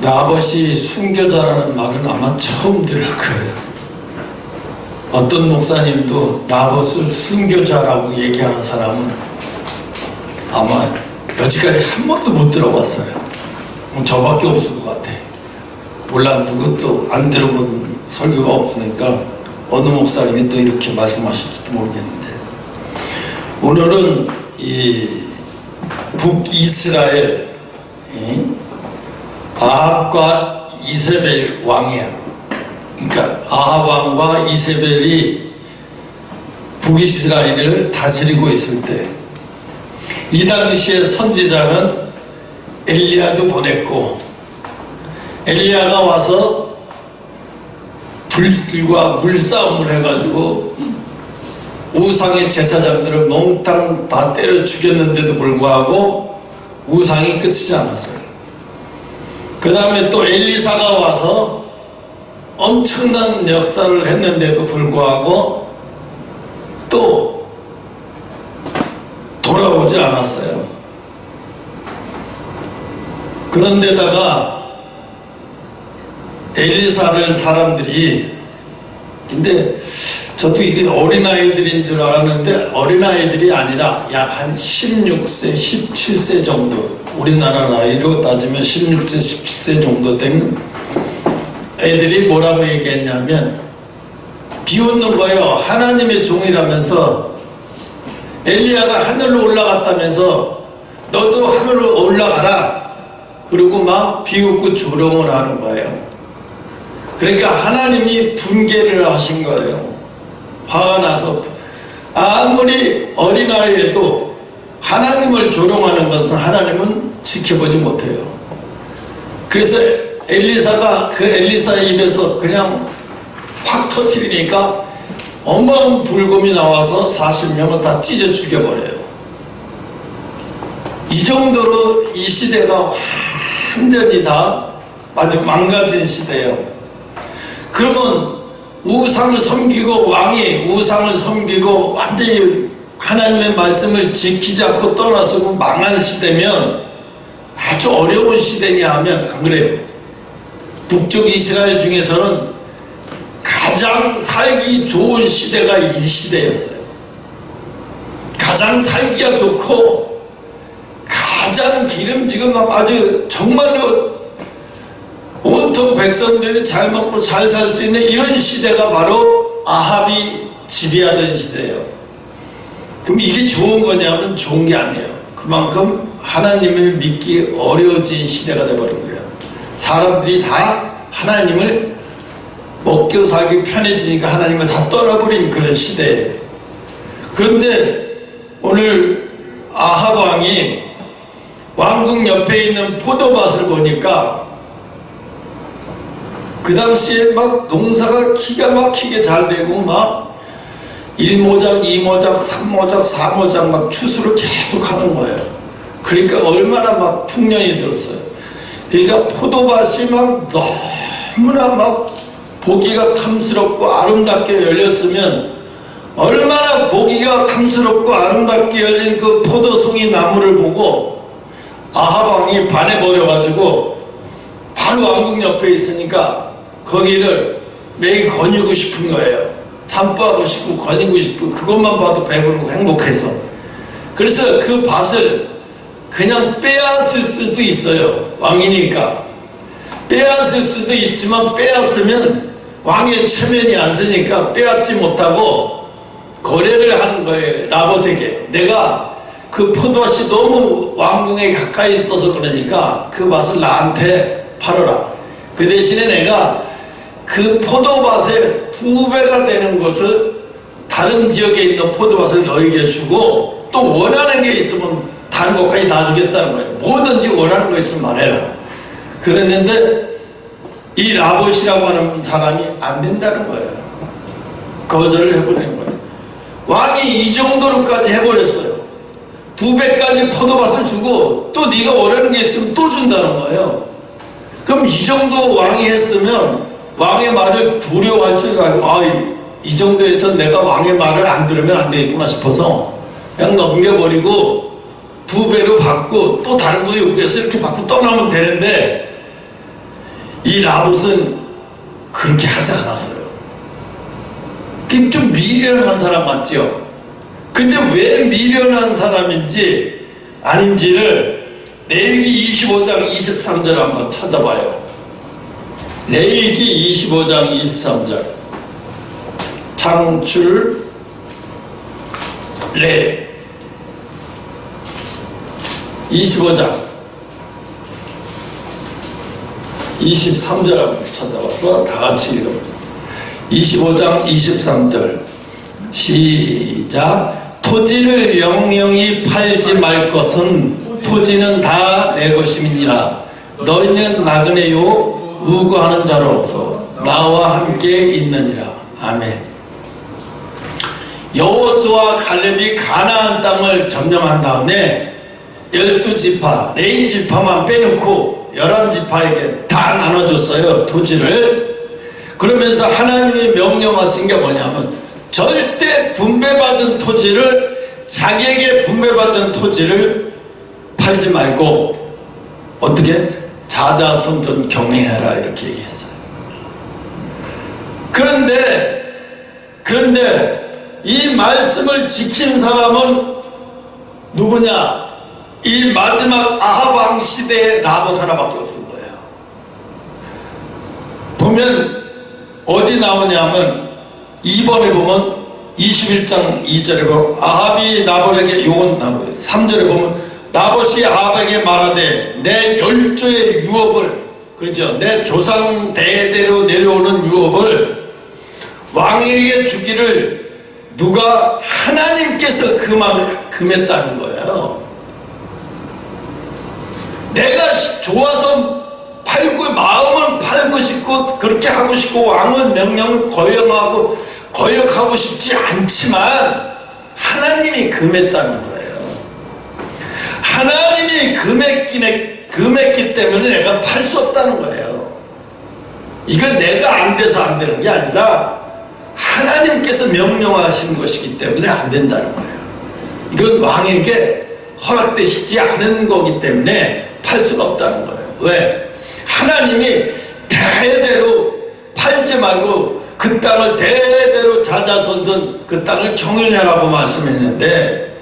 라봇이 순교자라는 말은 아마 처음 들을 거예요. 어떤 목사님도 라봇을 순교자라고 얘기하는 사람은 아마 여지까지 한 번도 못 들어봤어요. 저밖에 없을 것 같아. 몰라, 누구도 안 들어본 설교가 없으니까 어느 목사님이 또 이렇게 말씀하실지도 모르겠는데, 오늘은 이 북이스라엘 아합과 이세벨 왕이야. 그러니까 아합 왕과 이세벨이 북이스라엘을 다스리고 있을 때, 이 당시에 선지자는 엘리야도 보냈고, 엘리야가 와서 불들과 물싸움을 해가지고 우상의 제사장들을 몽땅 다 때려 죽였는데도 불구하고 우상이 끝이지 않았어요. 그 다음에 또 엘리사가 와서 엄청난 역사를 했는데도 불구하고 또 돌아오지 않았어요. 그런데다가 엘리사를 사람들이, 근데 저도 이게 어린아이들인 줄 알았는데 어린아이들이 아니라 약 한 16세, 17세 정도, 우리나라 나이로 따지면 16세, 17세 정도 된 애들이 뭐라고 얘기했냐면, 비웃는 거예요. 하나님의 종이라면서, 엘리야가 하늘로 올라갔다면서 너도 하늘로 올라가라, 그리고 막 비웃고 조롱을 하는 거예요. 그러니까 하나님이 분개를 하신 거예요. 화가 나서. 아무리 어린아이에도 하나님을 조롱하는 것은 하나님은 지켜보지 못해요. 그래서 엘리사가 그 엘리사의 입에서 그냥 확 터뜨리니까 어마어마한 불곰이 나와서 40명을 다 찢어 죽여버려요. 이 정도로 이 시대가 완전히 다 아주 망가진 시대예요. 그러면 우상을 섬기고, 왕이 우상을 섬기고 완전히 하나님의 말씀을 지키지 않고 떠나서고 망한 시대면 아주 어려운 시대냐 하면 안 그래요. 북쪽 이스라엘 중에서는 가장 살기 좋은 시대가 이 시대였어요. 가장 살기가 좋고 가장 기름지고 아주 정말로 온통 백성들이 잘 먹고 잘 살 수 있는 이런 시대가 바로 아합이 지배하던 시대예요. 그럼 이게 좋은 거냐면 좋은 게 아니에요. 그만큼 하나님을 믿기 어려워진 시대가 돼버린 거예요. 사람들이 다 하나님을 먹고 살기 편해지니까 하나님을 다 떠나버린 그런 시대예요. 그런데 오늘 아합 왕이 왕궁 옆에 있는 포도밭을 보니까 그 당시에 막 농사가 기가 막히게 잘 되고 막 1모작, 2모작, 3모작, 4모작 막 추수를 계속 하는 거예요. 그러니까 얼마나 막 풍년이 들었어요. 그러니까 포도밭이 막 너무나 막 보기가 탐스럽고 아름답게 열렸으면, 얼마나 보기가 탐스럽고 아름답게 열린 그 포도송이 나무를 보고 아합 왕이 반해버려가지고 바로 왕궁 옆에 있으니까 거기를 매일 거니고 싶은 거예요. 산보하고 싶고 거니고 싶고, 그것만 봐도 배부르고 행복해서. 그래서 그 밭을 그냥 빼앗을 수도 있어요. 왕이니까 빼앗을 수도 있지만, 빼앗으면 왕의 체면이 안 쓰니까 빼앗지 못하고 거래를 하는 거예요. 라봇에게 내가 그 포도밭이 너무 왕궁에 가까이 있어서 그러니까 그 밭을 나한테 팔아라. 그 대신에 내가 그 포도밭의 2배가 되는 것을 다른 지역에 있는 포도밭을 너에게 주고, 또 원하는 게 있으면 다른 것까지 다 주겠다는 거예요. 뭐든지 원하는 거 있으면 말해라. 그랬는데 이 라봇이라고 하는 사람이 안 된다는 거예요. 거절을 해버리는 거예요. 왕이 이 정도로까지 해버렸어요. 2배까지 포도밭을 주고 또 네가 원하는 게 있으면 또 준다는 거예요. 그럼 이 정도 왕이 했으면 왕의 말을 두려워할 줄 알고, 이 정도에서 내가 왕의 말을 안 들으면 안 되겠구나 싶어서 그냥 넘겨버리고 2배로 받고 또 다른 거 요구해서 이렇게 받고 떠나면 되는데, 이 라봇은 그렇게 하지 않았어요. 좀 미련한 사람 맞죠? 근데 왜 미련한 사람인지 아닌지를 레위기 25장 23절 한번 찾아봐요. 레위기 25장 23절. 창출 레 25장 23절 한번 찾아봐서 다 같이 읽어보세요. 25장 23절 시작. 토지를 영영히 팔지 말 것은 토지는 다 내 것임이니라. 너희는 나그네요 우고하는 자로서 나와 함께 있느니라. 아멘. 여호수아와 갈렙이 가나안 땅을 점령한 다음에 12지파 레위 지파만 빼놓고 11지파에게 다 나눠줬어요, 토지를. 그러면서 하나님이 명령하신 게 뭐냐면 절대 분배받은 토지를, 자기에게 분배받은 토지를 팔지 말고 어떻게? 자자손손 경영해라, 이렇게 얘기했어요. 그런데 이 말씀을 지킨 사람은 누구냐? 이 마지막 아합 왕 시대의 라봇 하나밖에 없은 거예요. 보면 어디 나오냐면 2번에 보면 21장 2절에 보면 아합이 나봇에게 요건 나오고요. 3절에 보면 나봇이 아합에게 말하되 내 열조의 유업을, 그렇죠, 내 조상 대대로 내려오는 유업을 왕에게 주기를 누가? 하나님께서 금했다는 거예요. 내가 좋아서 팔고 마음을 팔고 싶고 그렇게 하고 싶고 왕의 명령을 거역하고 싶지 않지만 하나님이 금했다는 거예요. 하나님이 금했기 때문에 내가 팔 수 없다는 거예요. 이건 내가 안 돼서 안 되는 게 아니라 하나님께서 명령하신 것이기 때문에 안 된다는 거예요. 이건 왕에게 허락되시지 않은 거기 때문에 팔 수가 없다는 거예요. 왜? 하나님이 대대로 팔지 말고 그 땅을 대대로 자자손손 그 땅을 경영하라고 말씀했는데,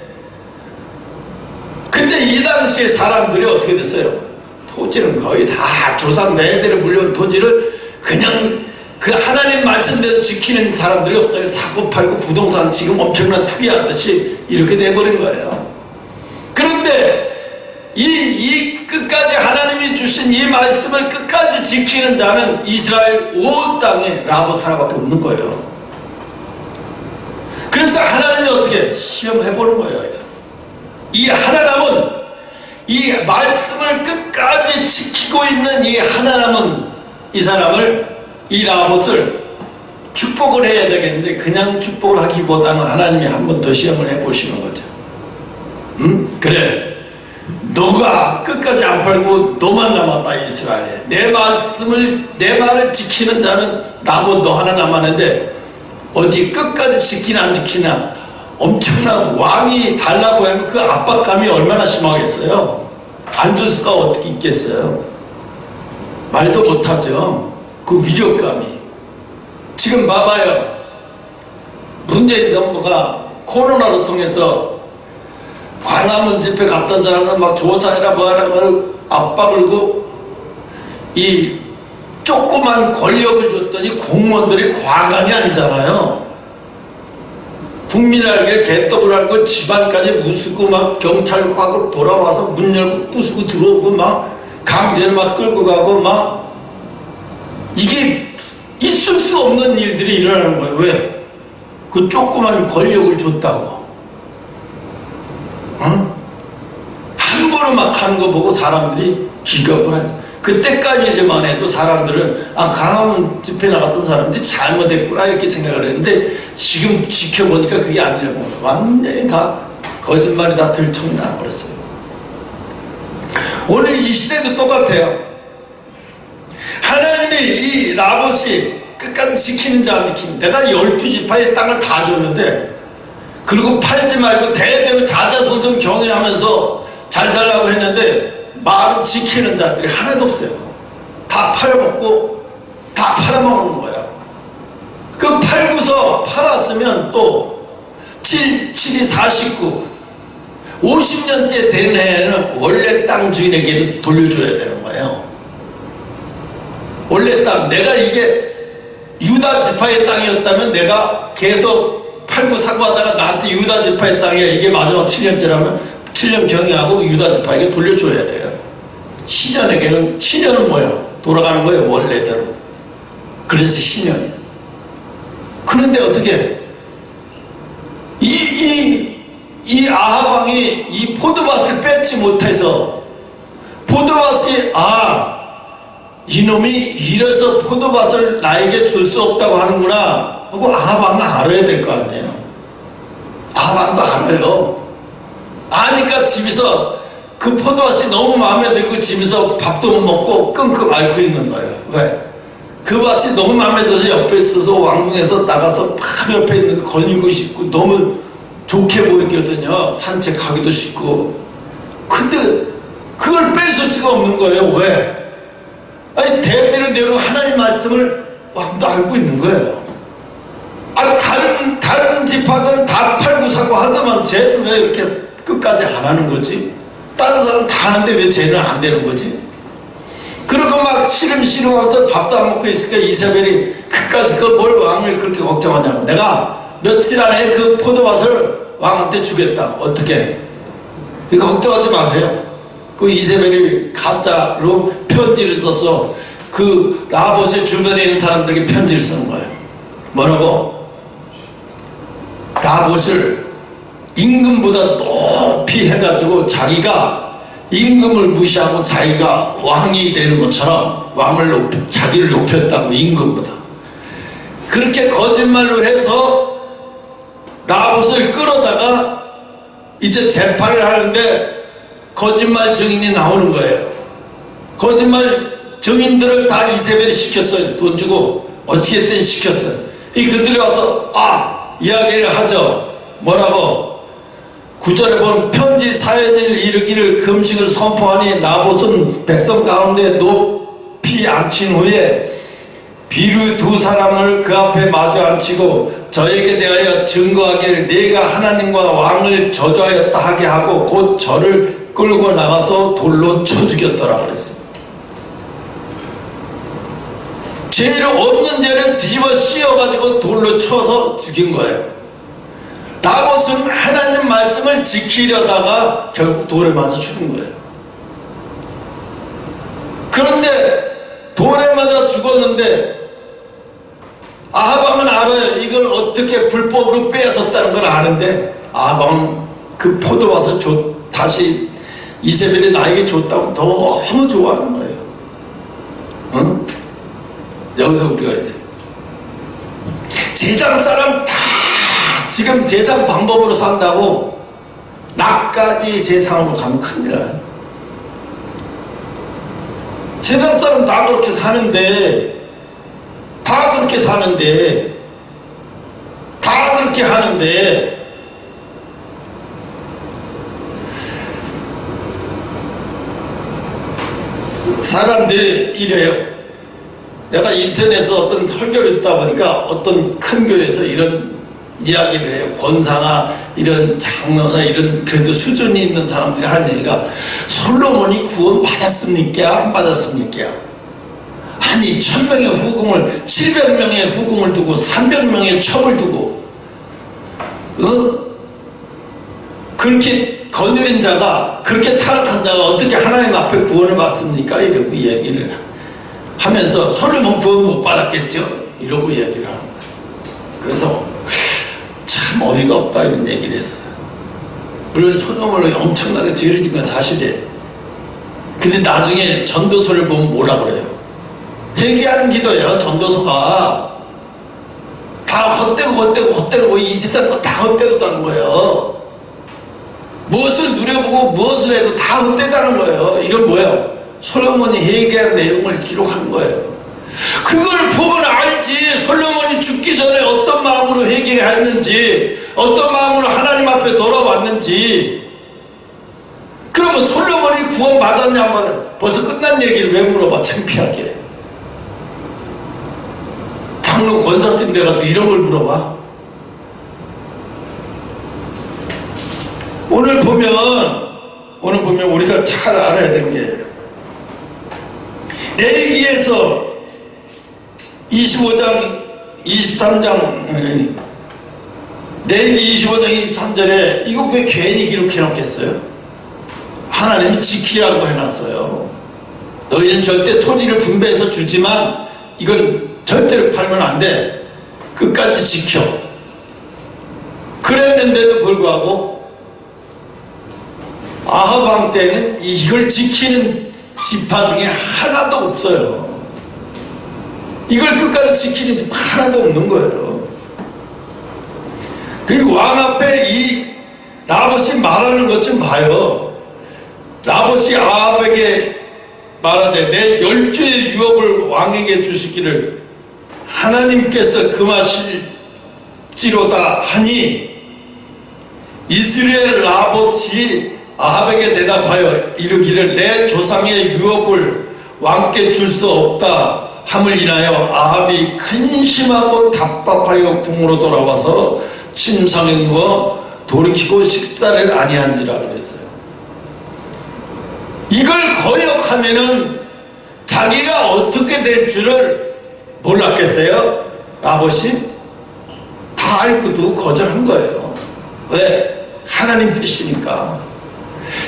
근데 이 당시에 사람들이 어떻게 됐어요? 토지는 거의 다 조상 대대로 물려온 토지를 그냥 그 하나님 말씀대로 지키는 사람들이 없어요. 사고 팔고 부동산 지금 엄청난 투기하듯이 이렇게 돼버린 거예요. 그런데 이 끝까지 하나님이 주신 이 말씀을 끝까지 지키는 자는 이스라엘 온 땅에 라봇 하나밖에 없는 거예요. 그래서 하나님이 어떻게 시험해보는 거예요. 이 하나 남은, 이 말씀을 끝까지 지키고 있는 이 하나 남은 이 사람을, 이 라봇을 축복을 해야 되겠는데 그냥 축복을 하기보다는 하나님이 한 번 더 시험을 해보시는 거죠. 그래, 너가 끝까지 안 팔고 너만 남았다, 이스라엘에. 내 말을 지키는 자는 라봇 너 하나 남았는데 어디 끝까지 지키나 안 지키나 엄청난 왕이 달라고 하면 그 압박감이 얼마나 심하겠어요. 안 줄 수가 어떻게 있겠어요. 말도 못하죠. 그 위력감이. 지금 봐봐요. 문재인 정부가 코로나를 통해서 광화문 집회 갔던 사람은 막 조사해라 뭐하라 압박을 고 이 조그만 권력을 줬더니 공무원들이 과간이 아니잖아요. 국민에게 개떡을 알고 집안까지 무수고 막 경찰하고 돌아와서 문 열고 부수고 들어오고 막 강제로 막 끌고 가고 막, 이게 있을 수 없는 일들이 일어나는 거예요. 왜? 그 조그만 권력을 줬다고. 함부로 막 하는 거 보고 사람들이 기겁을 하죠. 그때까지만 해도 사람들은 강화문 집회 나갔던 사람들이 잘못했구나 이렇게 생각을 했는데 지금 지켜보니까 그게 아니라고. 완전히 다 거짓말이 다 들통나버렸어요. 오늘 이 시대도 똑같아요. 하나님이 이 라봇이 끝까지 지키는 자 안 지키는, 내가 12지파의 땅을 다 줬는데 그리고 팔지 말고 대대로 자자손손 경영하면서 잘 살라고 했는데 말은 지키는 자들이 하나도 없어요. 다 팔아먹고 다 팔아먹는 거야. 그 팔고서 팔았으면 또 7이 49, 50년째 된 해에는 원래 땅 주인에게도 돌려줘야 되는 거예요. 원래 땅, 내가 이게 유다 지파의 땅이었다면 내가 계속 팔고 사고 하다가 나한테 유다 지파의 땅이야, 이게 마지막 7년째라면 7년 경영하고 유다 지파에게 돌려줘야 돼요. 신년은 뭐야? 돌아가는 거예요, 원래대로. 그래서 신년이야. 그런데 어떻게 이 아하방이 이 포도밭을 뺏지 못해서 포도밭이 이놈이 이래서 포도밭을 나에게 줄 수 없다고 하는구나 하고 아하방은 알아야 될 거 아니에요. 아하방도 알아요. 아니까 집에서 그 포도밭이 너무 마음에 들고 집에서 밥도 못 먹고 끙끙 앓고 있는 거예요. 왜? 그 밭이 너무 마음에 들어서 옆에 있어서 왕궁에서 나가서 바로 옆에 있는 거 거닐고 싶고 너무 좋게 보이거든요. 산책하기도 쉽고. 근데 그걸 뺏을 수가 없는 거예요. 왜? 아니, 대대로 하나님 말씀을 왕도 알고 있는 거예요. 다른 지파들은 다 팔고 사고 하더만 쟤는 왜 이렇게 끝까지 안 하는 거지? 다른 사람은 다 하는데 왜 쟤는 안 되는 거지? 그리고 막 시름하면서 밥도 안 먹고 있으니까 이세벨이 끝까지 뭘 왕을 그렇게 걱정하냐고. 내가 며칠 안에 그 포도밭을 왕한테 주겠다. 어떻게? 그러니까 걱정하지 마세요. 그 이세벨이 가짜로 편지를 써서 그 라봇의 주변에 있는 사람들에게 편지를 쓰는 거예요. 뭐라고? 라봇을 임금보다 높이 해가지고 자기가 임금을 무시하고 자기가 왕이 되는 것처럼 자기를 높였다고. 임금보다 그렇게 거짓말로 해서 라봇을 끌어다가 이제 재판을 하는데 거짓말 증인이 나오는 거예요. 거짓말 증인들을 다 이세벨이 시켰어요. 돈 주고 어떻게든 시켰어요. 그들이 와서 이야기를 하죠. 뭐라고? 9절에 보면 편지 사연을 이르기를 금식을 선포하니 나봇은 백성 가운데 높이 앉힌 후에 비루 두 사람을 그 앞에 마주 앉히고 저에게 대하여 증거하기를 내가 하나님과 왕을 저주하였다 하게 하고 곧 저를 끌고 나가서 돌로 쳐 죽였더라 그랬어요. 죄를 없는 죄를 뒤집어 씌워가지고 돌로 쳐서 죽인 거예요. 나봇은 하나님 말씀을 지키려다가 결국 돌에 맞아 죽은 거예요. 그런데 돌에 맞아 죽었는데 아하방은 알아요. 이걸 어떻게 불법으로 빼앗았다는 걸 아는데 아하방은 그 포도밭을 다시 이세벨이 나에게 줬다고 너무 좋아하는 거예요. 응? 여기서 우리가 이제 세상 사람 다 지금 세상 방법으로 산다고 나까지 세상으로 가면 큰일 나요. 세상 사람 다 그렇게 사는데 다 그렇게 하는데 사람들이 이래요. 내가 인터넷에서 어떤 설교를 듣다 보니까 어떤 큰 교회에서 이런 이야기를 해요. 권사나 이런 장로나 이런 그래도 수준이 있는 사람들이 하는 얘기가 솔로몬이 구원 받았습니까? 안 받았습니까? 아니 1000명의 후궁을 700명의 후궁을 두고 300명의 첩을 두고 그렇게 거느린 자가 그렇게 타락한 자가 어떻게 하나님 앞에 구원을 받습니까? 이러고 얘기를 하면서 솔로몬 구원 못 받았겠죠? 이러고 얘기를 합니다. 그래서 참 어이가 없다 이런 얘기를 했어요. 물론 솔로몬을 엄청나게 죄를 지은 건 사실이에요. 근데 나중에 전도서를 보면 뭐라 그래요? 회개하는 기도예요. 전도서가 다 헛되고 이 세상 거 다 헛되었다는 거예요. 무엇을 누려보고 무엇을 해도 다 헛되다는 거예요. 이건 뭐예요? 솔로몬이 회개한 내용을 기록한 거예요. 그걸 보면 알지. 솔로몬이 죽기 전에 어떤 마음으로 회개했는지, 어떤 마음으로 하나님 앞에 돌아왔는지. 그러면 솔로몬이 구원 받았냐 안 받았냐? 벌써 끝난 얘기를 왜 물어봐? 창피하게. 장로 권사팀 돼가지고 이런 걸 물어봐? 오늘 보면 우리가 잘 알아야 되는 게 레위기에서 25장 23장 레위기 25장 23절에 이거 왜 괜히 기록해 놓겠어요? 하나님이 지키라고 해놨어요. 너희는 절대 토지를 분배해서 주지만 이건 절대로 팔면 안 돼. 끝까지 지켜. 그랬는데도 불구하고 아합 왕 때는 이걸 지키는 지파 중에 하나도 없어요. 이걸 끝까지 지키는 지파 하나도 없는 거예요. 그리고 왕 앞에 이 나봇이 말하는 것 좀 봐요. 나봇이 아합에게 말하되 내 10주의 유업을 왕에게 주시기를 하나님께서 금하실지로다 하니 이스라엘 나봇이 아합에게 대답하여 이르기를 내 조상의 유업을 왕께 줄 수 없다 함을 인하여 아합이 근심하고 답답하여 궁으로 돌아와서 침상에 누워 돌이키고 식사를 아니한지라 그랬어요. 이걸 거역하면은 자기가 어떻게 될 줄을 몰랐겠어요? 나봇이 다 알고도 거절한 거예요. 왜? 하나님 뜻이니까.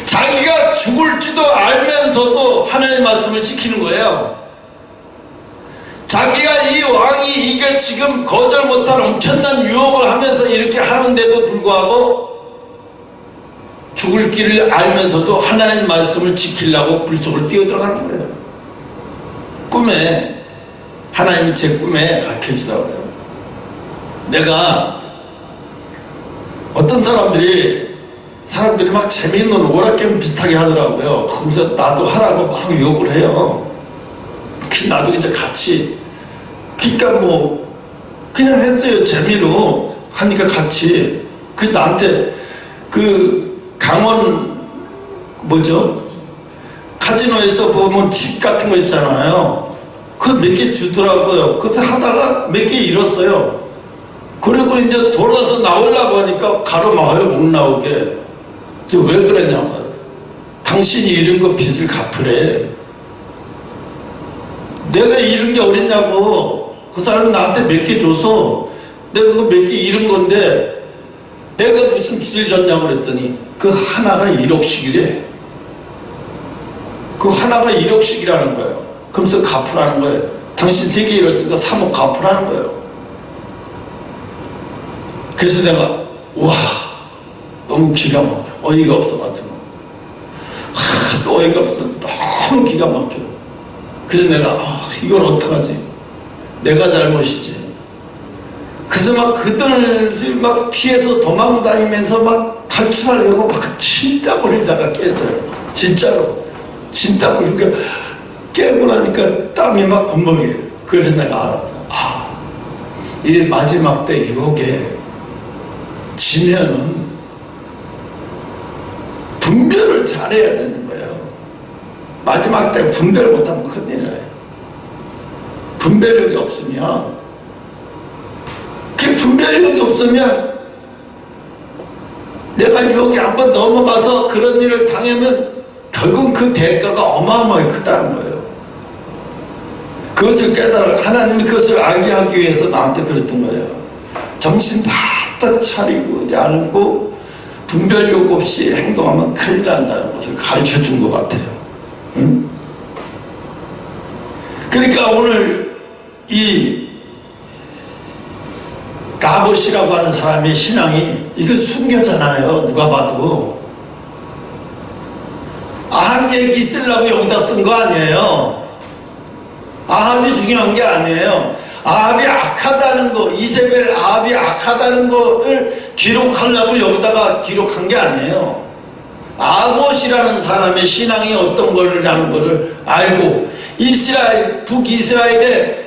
자기가 죽을지도 알면서도 하나님의 말씀을 지키는 거예요. 자기가 이 왕이 이게 지금 거절 못할 엄청난 유혹을 하면서 이렇게 하는데도 불구하고 죽을 길을 알면서도 하나님의 말씀을 지키려고 불속을 뛰어들어가는 거예요. 꿈에 하나님이 제 꿈에 가르쳐주더라고요. 내가 어떤 사람들이 막 재미있는 오락게임 비슷하게 하더라고요. 거기서 나도 하라고 막 욕을 해요. 나도 이제 같이 그러니까 뭐 그냥 했어요. 재미로 하니까 같이 나한테 강원 카지노에서 보면 팁 같은 거 있잖아요. 그거 몇 개 주더라고요. 그래서 하다가 몇 개 잃었어요. 그리고 이제 돌아서 나오려고 하니까 가로막아요. 못 나오게. 왜 그랬냐면 당신이 잃은 거 빚을 갚으래. 내가 잃은 게 어딨냐고. 그 사람이 나한테 몇 개 줘서 내가 그거 몇 개 잃은 건데 내가 무슨 빚을 졌냐고 그랬더니 그 하나가 1억씩이래. 그 하나가 1억씩이라는 거예요. 그러면서 갚으라는 거예요. 당신 3개 잃었으니까 3억 갚으라는 거예요. 그래서 내가 와 너무 기가 막혀. 어이가 없어가지고 또 어이가 없어서 너무 기가 막혀. 그래서 내가 이걸 어떡하지? 내가 잘못이지. 그래서 막 그들을 막 피해서 도망다니면서 막 탈출하려고 막 진땀을 흘리다가 깼어요. 진짜로 진땀을 그러니까 깨고 나니까 땀이 막 범벅이에요. 그래서 내가 알았어. 이 마지막 때 유혹에 지면은 분별을 잘해야 되는 거예요. 마지막 때 분별 못하면 큰일이에요. 분별력이 없으면 그 분별력이 없으면 내가 유혹에 한번 넘어가서 그런 일을 당하면 결국은 그 대가가 어마어마하게 크다는 거예요. 그것을 깨달아 하나님이 그것을 알게 하기 위해서 나한테 그랬던 거예요. 정신 바짝 차리고 알고 분별력 없이 행동하면 큰일 난다는 것을 가르쳐 준 것 같아요. 응? 그러니까 오늘 이 나봇이라고 하는 사람의 신앙이 이거 숨겨잖아요. 누가 봐도 아합 얘기 쓰려고 여기다 쓴 거 아니에요. 아합이 중요한 게 아니에요. 아합이 악하다는 거, 이세벨 아합이 악하다는 거를 기록하려고 여기다가 기록한 게 아니에요. 아봇이라는 사람의 신앙이 어떤 거라는 거를 알고 북이스라엘에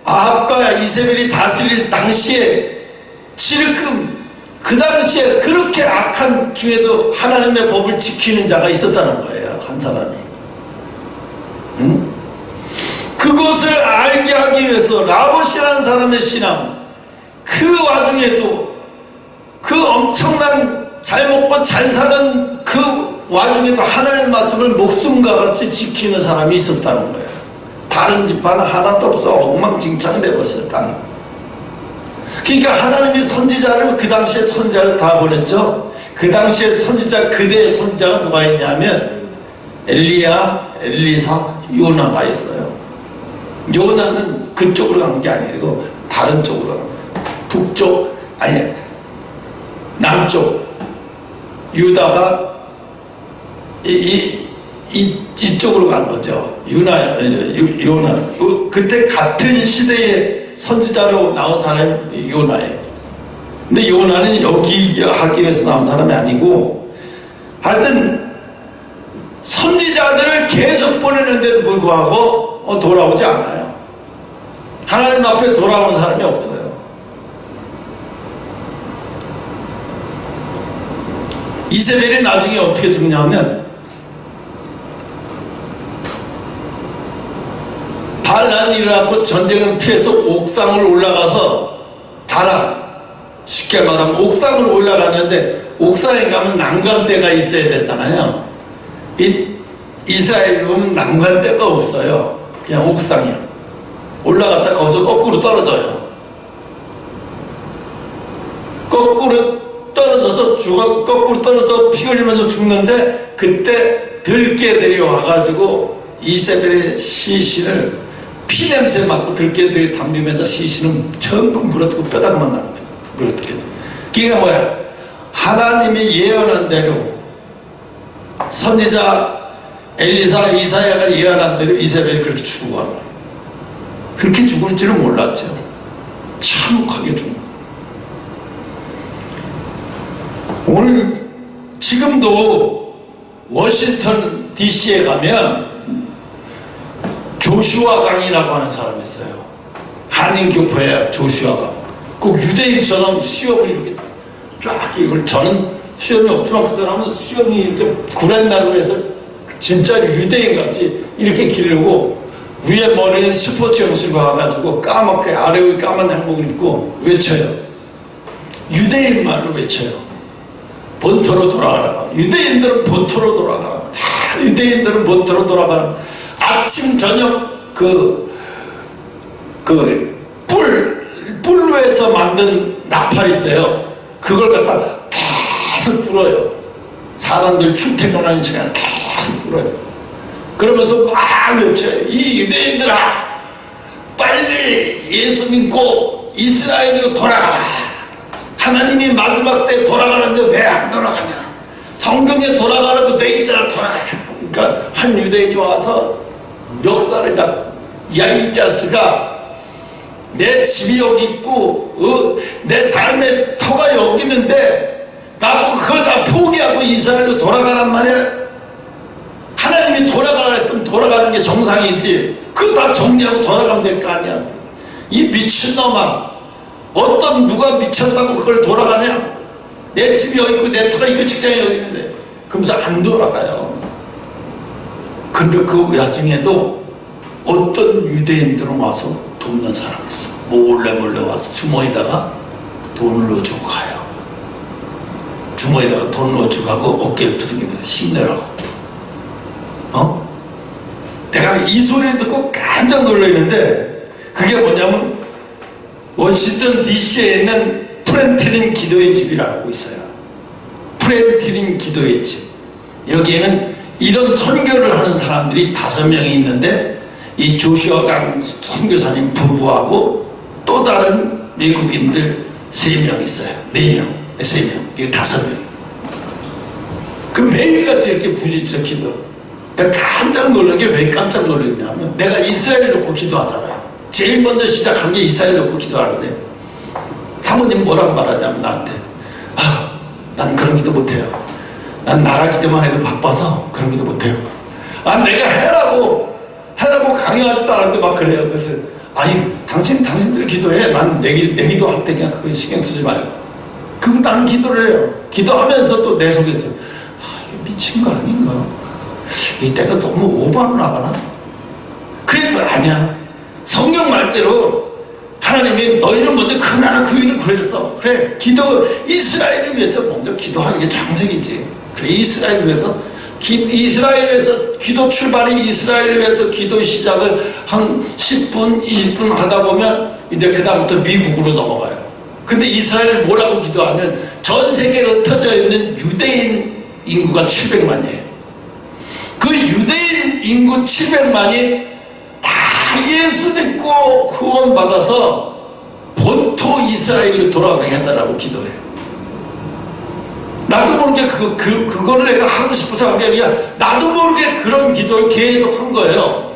아합과 이세벨이 다스릴 당시에 지금 그 당시에 그렇게 악한 중에도 하나님의 법을 지키는 자가 있었다는 거예요. 한 사람이. 응? 그것을 알게 하기 위해서 라봇이라는 사람의 신앙, 그 와중에도 그 엄청난 잘 먹고 잘 사는 그 와중에도 하나님의 말씀을 목숨과 같이 지키는 사람이 있었다는 거예요. 다른 집안은 하나도 없어 엉망진창이 되어버렸다. 그러니까 하나님이 선지자를 그 당시에 선지자를 다 보냈죠. 그 당시에 선지자 그대의 선지자가 누가 있냐면 엘리야, 엘리사, 요나가 있어요. 요나는 그쪽으로 간 게 아니고 다른 쪽으로 간 거예요. 북쪽 아니 남쪽 유다가 이쪽으로 간 거죠. 요나. 그때 같은 시대에 선지자로 나온 사람이 요나예요. 근데 요나는 여기 하기 위해서 나온 사람이 아니고, 하여튼 선지자들을 계속 보내는데도 불구하고 돌아오지 않아요. 하나님 앞에 돌아오는 사람이 없어요. 이세벨이 나중에 어떻게 죽냐면, 반란이 일어나고 전쟁을 피해서 옥상을 올라가서 쉽게 말하면 옥상을 올라가는데, 옥상에 가면 난간대가 있어야 되잖아요. 이스라엘에 보면 난간대가 없어요. 그냥 옥상이요. 올라갔다 거기서 거꾸로 떨어져요. 거꾸로 떨어져서 피 흘리면서 죽는데, 그때 들깨들이 와가지고 이세벨의 시신을 피냄새 맡고 들깨들이 담비면서 시신은 전부 물어뜯고 뼈다귀만 남고 물어뜯게. 그게 뭐야? 하나님이 예언한 대로, 선지자 엘리사, 이사야가 예언한 대로 이세벨이 그렇게 죽어가는 거예요. 그렇게 죽을 줄은 몰랐죠. 참혹하게 죽는 거예요. 오늘 지금도 워싱턴 DC에 가면 조슈아 강이라고 하는 사람이 있어요. 한인교포예요. 조슈아 강. 꼭 유대인처럼 수염을 이렇게 쫙, 이걸 저는 수염이 없지만 그 사람은 수염이 이렇게 구렛나루 해서 진짜 유대인같이 이렇게 기르고, 위에 머리는 스포츠 형식으로 와가지고 까맣게 아래 위에 까만 양복을 입고 외쳐요. 유대인 말로 외쳐요. 본토로 돌아가라. 유대인들은 본토로 돌아가라. 유대인들은 본토로 돌아가라. 아침 저녁 뿔로에서 만든 나팔 있어요. 그걸 갖다 계속 불어요. 사람들 출퇴근하는 시간에 계속 불어요. 그러면서 막 외쳐요. 이 유대인들아, 빨리 예수 믿고 이스라엘로 돌아가라. 하나님이 마지막 때 돌아가는데 왜 안 돌아가냐? 성경에 돌아가라고 돼 있잖아. 돌아가라. 그러니까 한 유대인이 와서 멱살을 잡고, 야, 이 자식아, 내 집이 여기 있고 내 삶의 터가 여기 있는데 나보고 그걸 다 포기하고 이스라엘로 돌아가란 말이야? 하나님이 돌아가라 했으면 돌아가는 게 정상이지, 그거 다 정리하고 돌아가면 될 거 아니야. 이 미친놈아, 누가 미쳤다고 그걸 돌아가냐? 내 집이 여기 있고 내 터가 있고 직장이 여기 있는데. 그러면서 안 돌아가요. 근데 그 와중에도 어떤 유대인들은 와서 돕는 사람이 있어. 몰래 와서 주머니에다가 돈을 넣어주고 가요. 주머니에다가 돈 넣어주고 가고 어깨를 두들깁니다. 힘내라고. 내가 이 소리를 듣고 깜짝 놀랐는데, 그게 뭐냐면 워싱턴 DC에 있는 프렌티린 기도의 집이라고 있어요. 프렌티린 기도의 집. 여기에는 이런 선교를 하는 사람들이 5명이 있는데, 이 조슈아 강 선교사님 부부하고 또 다른 미국인들 3명 있어요. 4명, 3명, 이게 5명. 그 매일같이 이렇게 부딪혀 기도. 내가 깜짝 놀란 게 왜 깜짝 놀랐냐면, 내가 이스라엘 놓고 기도하잖아요. 제일 먼저 시작한 게 이스라엘 놓고 기도하는데, 사모님 뭐라고 말하냐면 나한테, 난 그런 기도 못해요. 난 나라 기도만 해도 바빠서 그런 기도 못해요. 내가 해라고 강요하지도 않았는데 막 그래요. 그래서 당신들 기도해. 난 내 기도 할 테니까 그거 신경 쓰지 말고. 그럼 나는 기도를 해요. 기도하면서 또 내 속에서 이거 미친 거 아닌가? 이때가 너무 오버로 나가나? 그래도 아니야. 성경 말대로 하나님이 너희는 먼저 그 나라 그 일을 구했어. 그래, 이스라엘을 위해서 먼저 기도하는 게 장색이지. 그래, 이스라엘을 위해서 기도 출발이 이스라엘을 위해서 기도 시작을 한 10분, 20분 하다 보면 이제 그 다음부터 미국으로 넘어가요. 근데 이스라엘 뭐라고 기도하면 전 세계에 흩어져 있는 유대인 인구가 700만이에요. 그 유대인 인구 700만이 다 예수 믿고 구원받아서 본토 이스라엘로 돌아가게 해달라고 기도해요. 나도 모르게 그거를 내가 하고 싶어서 한 게 아니라 나도 모르게 그런 기도를 계속 한 거예요.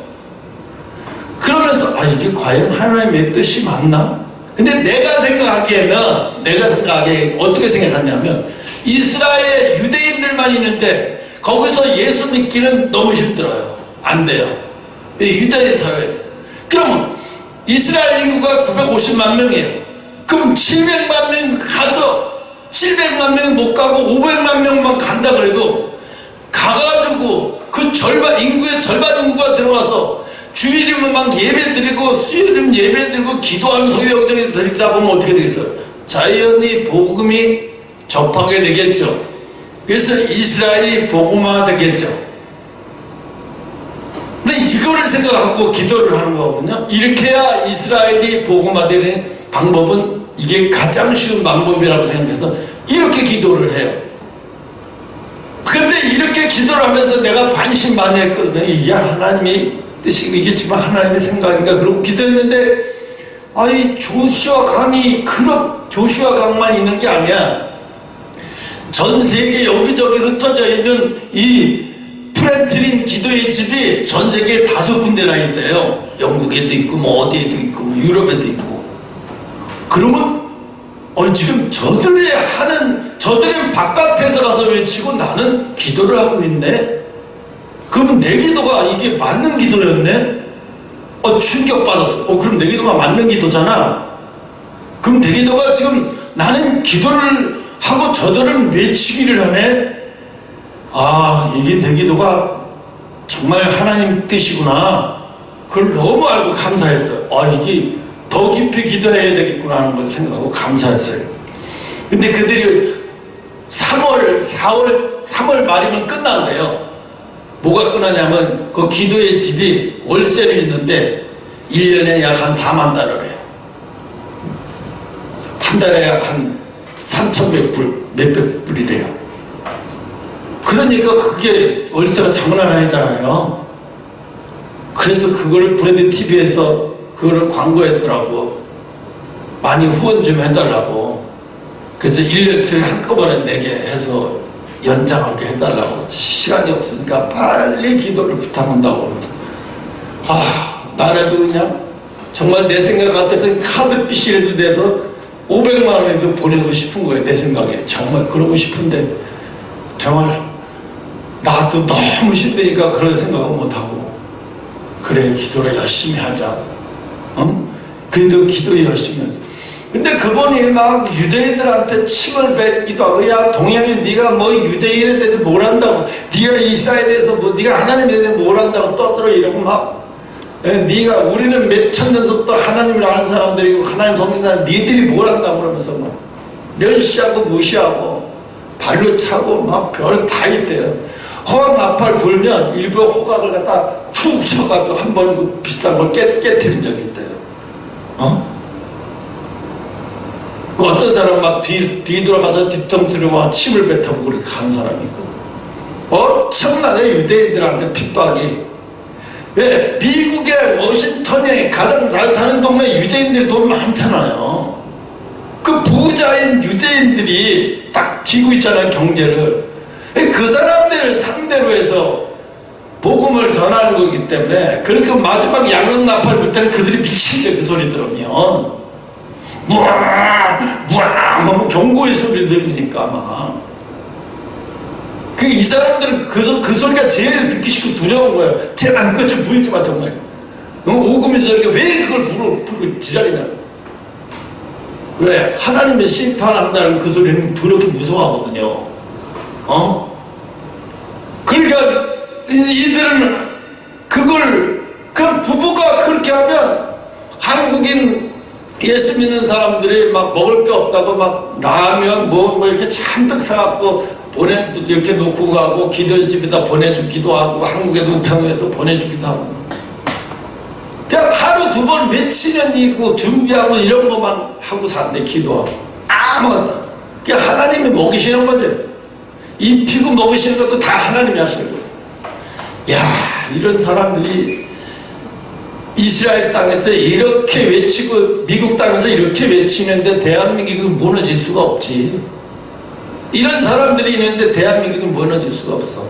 그러면서 이게 과연 하나님의 뜻이 맞나? 근데 내가 생각하기에 어떻게 생각하냐면 이스라엘에 유대인들만 있는데 거기서 예수 믿기는 너무 힘들어요. 안 돼요. 유대인 사회에서. 그러면 이스라엘 인구가 950만 명이에요. 그럼 700만 명 가서 700만 명 못 가고 500만 명만 간다 그래도 가가지고 그 인구의 절반 인구가 들어와서 주일이면 막 예배드리고 수요일이면 예배드리고 기도하는 소유영장에 드리다 보면 어떻게 되겠어요? 자연히 복음이 접하게 되겠죠. 그래서 이스라엘이 복음화 되겠죠. 근데 이거를 생각하고 기도를 하는 거거든요. 이렇게 해야 이스라엘이 복음화되는 방법은 이게 가장 쉬운 방법이라고 생각해서 이렇게 기도를 해요. 근데 이렇게 기도를 하면서 내가 반신반의했거든요. 이게 하나님이 뜻이겠지만 하나님의 생각인가 그러고 기도했는데 이 조슈아 강만 있는 게 아니야. 전 세계 여기저기 흩어져 있는 이 프렌트린 기도의 집이 전 세계에 5군데나 있대요. 영국에도 있고 뭐 어디에도 있고 뭐 유럽에도 있고. 그러면 지금 저들은 바깥에서 가서 외치고 나는 기도를 하고 있네. 그러면 내 기도가 이게 맞는 기도였네? 충격받았어. 그럼 내 기도가 맞는 기도잖아. 그럼 내 기도가 지금 나는 기도를 하고 저들은 외치기를 하네? 이게 내 기도가 정말 하나님 뜻이구나. 그걸 너무 알고 감사했어요. 이게 더 깊이 기도해야 되겠구나 하는 걸 생각하고 감사했어요. 근데 그들이 3월 말이면 끝난대요. 뭐가 끝나냐면 그 기도의 집이 월세를 있는데 1년에 약 한 4만 달러래요. 한 달에 약 한 3,100불, 몇백 불이래요. 그러니까 그게 월세가 장난 아니잖아요. 그래서 그걸 브랜드 TV에서 그거를 광고했더라고. 많이 후원 좀 해달라고. 그래서 1년치를 한꺼번에 내게 해서 연장하게 해달라고. 시간이 없으니까 빨리 기도를 부탁한다고. 나라도 그냥 정말 내 생각 같아서 카드빚이라도 내서 500만 원이라도 보내고 싶은 거예요. 내 생각에 정말 그러고 싶은데 정말 나도 너무 힘드니까 그런 생각을 못하고. 그래, 기도를 열심히 하자. 그래도 기도 열심히 하자. 근데 그분이 막 유대인들한테 침을 뱉기도 하고, 야 동양인 네가 뭐 유대인에 대해서 뭘 한다고, 네가 이스라엘에 대해서 네가 하나님에 대해서 뭘 한다고 떠들어 이러고 막, 우리는 몇 천년부터 하나님을 아는 사람들이고 하나님 성경사람 니들이 뭘 한다고 그러면서 막 멸시하고 무시하고 발로 차고 막 별을 다 있대요. 호각 나팔 불면 일부러 호각을 갖다 툭 쳐가지고 한 번 그 비싼 걸 깨뜨린 적이 있대요. 어떤 사람 막 뒤돌아가서 뒤통수를 막 침을 뱉어보고 그렇게 가는 사람이 있고. 엄청나네, 유대인들한테 핍박이. 왜? 미국의 워싱턴에 가장 잘 사는 동네 유대인들 돈 많잖아요. 그 부자인 유대인들이 딱 쥐고 있잖아요, 경제를. 그 사람들을 상대로 해서 복음을 전하는 거기 때문에, 그렇게 마지막 양은 나팔 불 때는 그들이 미치게 그 소리 들으면 하면 경고의 소리 들리니까 아마 이 사람들은 그 소리가 제일 듣기 싫고 두려운 거예요. 제발 그것 좀 보이지 마 정말. 오금이 소리가 왜 그걸 불고 지랄이냐. 왜? 하나님의 심판한다는 그 소리는 두렵게 무서워하거든요. 그러니까 이들은 그걸 그냥 부부 사람들이 막 먹을 게 없다고 막 라면 뭐 이렇게 잔뜩 사갖고 이렇게 놓고 가고 기도집에다 보내주기도 하고 한국에서 우평에서 보내주기도 하고 그냥 하루 두 번 외치는 이고 준비하고 이런 것만 하고 산대. 기도하고 아무것도. 그게 하나님이 먹이시는 거지. 입히고 먹이시는 것도 다 하나님이 하시는 거예요. 야, 이런 사람들이 이스라엘 땅에서 이렇게 외치고 미국 땅에서 이렇게 외치는데 대한민국이 무너질 수가 없지. 이런 사람들이 있는데 대한민국이 무너질 수가 없어.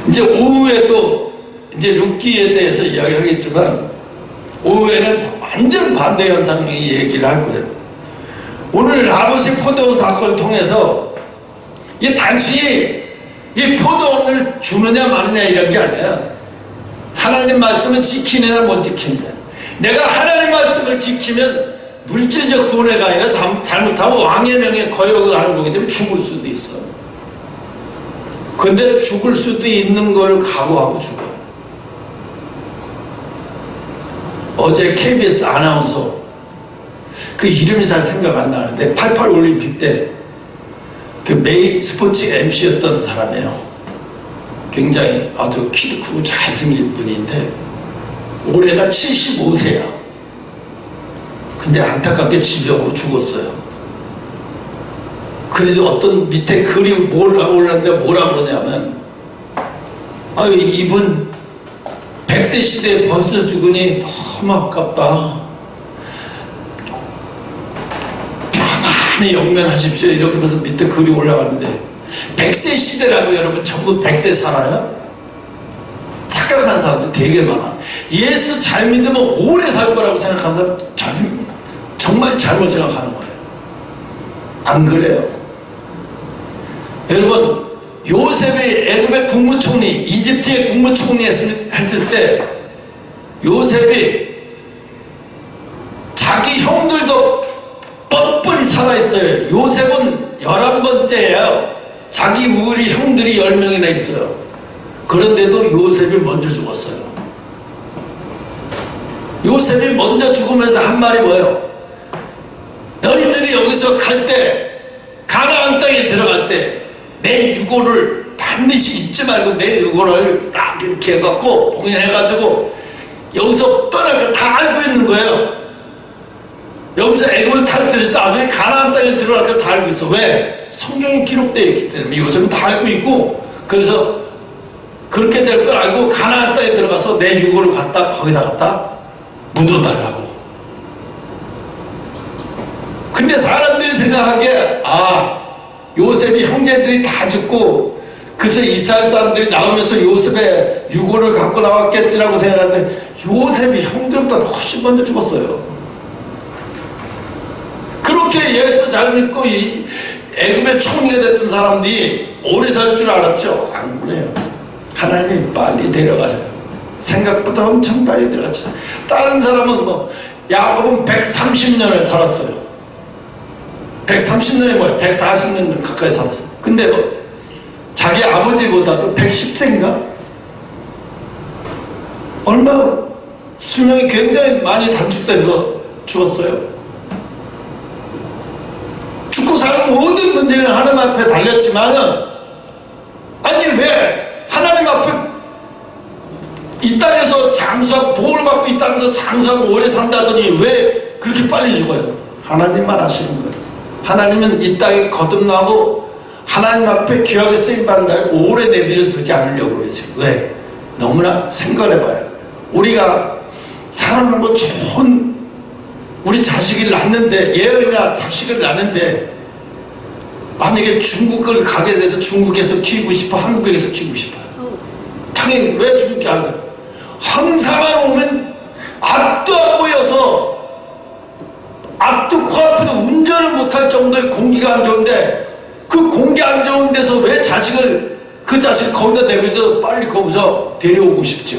이제 오후에도 이제 룻기에 대해서 이야기하겠지만 오후에는 완전 반대 현상이 얘기를 할 거예요. 오늘 아버지 포도원 사건을 통해서 이 단순히 이 포도원을 주느냐 마느냐 이런 게 아니야. 하나님 말씀을 지키느냐 못 지키느냐. 내가 하나님 말씀을 지키면 물질적 손해가 아니라 잘못하면 왕의 명에 거역을 하는 거기 때문에 죽을 수도 있어. 근데 죽을 수도 있는 걸 각오하고 죽어. 어제 KBS 아나운서 그 이름이 잘 생각 안 나는데 88 올림픽 때 그 메이 스포츠 MC였던 사람이에요. 굉장히 아주 키도 크고 잘생긴 분인데 올해가 75세야. 근데 안타깝게 질병으로 죽었어요. 그래도 어떤 밑에 글이 올랐는데 뭐라 그러냐면 아유 이분 100세 시대에 벌써 죽으니 너무 아깝다. 편안히 영면하십시오. 이렇게 하면서 밑에 글이 올라가는데 100세 시대라고 여러분 전부 100세 살아요? 착각한 사람들 되게 많아. 예수 잘 믿으면 오래 살 거라고 생각하는 사람 정말 잘못 생각하는 거예요. 안 그래요. 여러분 요셉이 애굽의 국무총리, 이집트의 국무총리 했을 때 요셉이 자기 형들도 뻔뻔히 살아있어요. 요셉은 11번째예요. 자기 우리 형들이 10명이나 있어요. 그런데도 요셉이 먼저 죽었어요. 요셉이 먼저 죽으면서 한 말이 뭐예요? 너희들이 여기서 갈 때, 가나안 땅에 들어갈 때 내 유고를 반드시 잊지 말고 내 유고를 딱 이렇게 해갖고 봉인해가지고 여기서 떠날 거 다 알고 있는 거예요. 여기서 애굽을 탈출해서 나중에 가나안 땅에 들어갈 거 다 알고 있어. 왜? 성경에 기록되어 있기 때문에 요셉은 다 알고 있고, 그래서 그렇게 될 걸 알고 가나안 땅에 들어가서 내 유고를 갖다 거기다 갖다 묻어달라고. 근데 사람들이 생각하기에 요셉이 형제들이 다 죽고 그래서 이스라엘 사람들이 나오면서 요셉의 유고를 갖고 나왔겠지라고 생각하는데 요셉이 형들보다 훨씬 먼저 죽었어요. 그렇게 예수 잘 믿고 이 애굽의 총리가 됐던 사람들이 오래 살 줄 알았죠? 안 그래요. 하나님이 빨리 데려가요. 생각보다 엄청 빨리 데려갔죠. 다른 사람은 야곱은 130년을 살았어요. 130년이 뭐야? 140년 가까이 살았어. 근데 자기 아버지보다도 110세인가? 얼마 수명이 굉장히 많이 단축돼서 죽었어요. 죽고 사는 모든 문제는 하나님 앞에 달렸지만은, 아니 왜 하나님 앞에 이 땅에서 장수하고 복을 받고 이 땅에서 장수하고 오래 산다더니 왜 그렇게 빨리 죽어요? 하나님만 아시는 거예요. 하나님은 이 땅에 거듭나고 하나님 앞에 귀하게 쓰임받는 날 오래 내버려 두지 않으려고 그러지. 왜? 너무나 생각해봐요. 우리가 사람하고 좋은 우리 자식을 낳는데, 예언이나 자식을 낳는데 만약에 중국을 가게 돼서 중국에서 키우고 싶어, 한국에서 키우고 싶어요. 당연히 왜 중국에 안 해요? 항사만 오면 앞도 안 보여서 앞도 코앞에도 운전을 못할 정도의 공기가 안 좋은데, 그 공기 안 좋은 데서 왜 그 자식 거기다 내버려둬 빨리 거기서 데려오고 싶죠?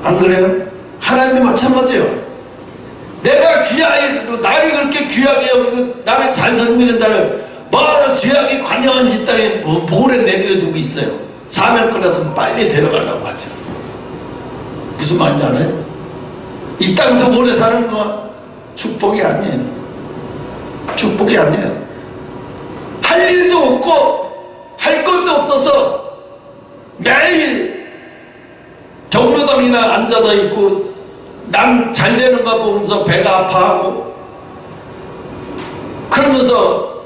안 그래요? 하나님도 마찬가지예요. 내가 귀하게, 나를 그렇게 귀하게 여기고 남의 잔선 미는 자를 뭐하러 귀하게 관여한 이 땅에 볼에 내버려두고 있어요. 사명권에서 빨리 데려가려고 하죠. 무슨 말인지 알아요? 이 땅에서 오래 사는 건 축복이 아니에요. 축복이 아니에요. 할 일도 없고 할 것도 없어서 매일 경로당이나 앉아서 있고 남 잘 되는 거 보면서 배가 아파하고 그러면서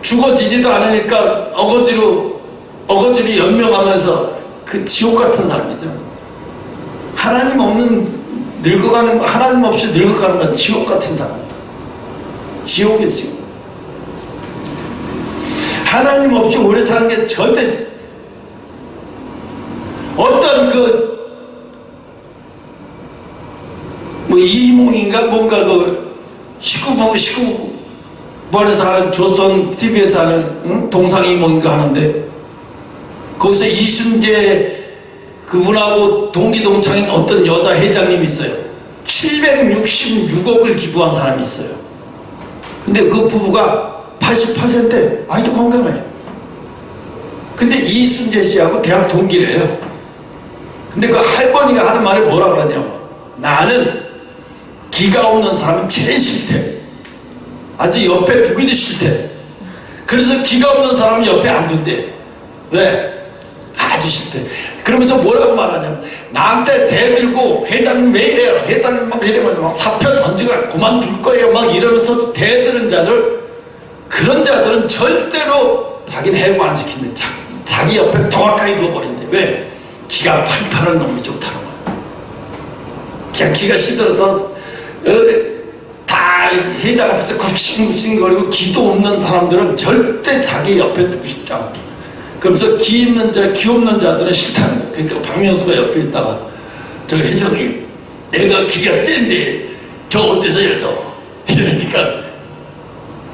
죽어지지도 않으니까 어거지로 연명하면서 그 지옥 같은 삶이죠. 하나님 없는 늙어가는 거, 하나님 없이 늙어가는 건 지옥 같은 삶. 지옥이에요, 지옥. 하나님 없이 오래 사는 게 절대 어떤 이몽인가 뭔가 19번에서 하는 조선 TV에서 하는 동상이몽인가 하는데 거기서 이순재 그분하고 동기동창인 어떤 여자 회장님이 있어요. 766억을 기부한 사람이 있어요. 근데 그 부부가 88세인데 아직도 건강해요. 근데 이순재 씨하고 대학 동기래요. 근데 그 할머니가 하는 말이 뭐라 그러냐면 나는 기가 없는 사람은 제일 싫대. 아주 옆에 두기도 싫대. 그래서 기가 없는 사람은 옆에 안 둔대. 왜? 아주 싫대. 그러면서 뭐라고 말하냐면 나한테 대들고 회장님 왜 이래요? 회장님 막 이러면서 막 사표 던지고 그만둘 거예요 막 이러면서 대드는 자들, 그런 자들은 절대로 자기는 해고 안 시킨대. 자기 옆에 더 가까이 두어버린대. 왜? 기가 팔팔한 놈이 좋다는 거야. 그냥 기가 시들어서 다 회장 앞에서 굽신굽신거리고 기도 없는 사람들은 절대 자기 옆에 두고 싶지 않아. 그러면서 기 있는 자, 기 없는 자들은 싫다는 거야. 그러니까 박명수가 옆에 있다가 저 회장님 내가 기가 센데 저 어때서 여쭤? 이러니까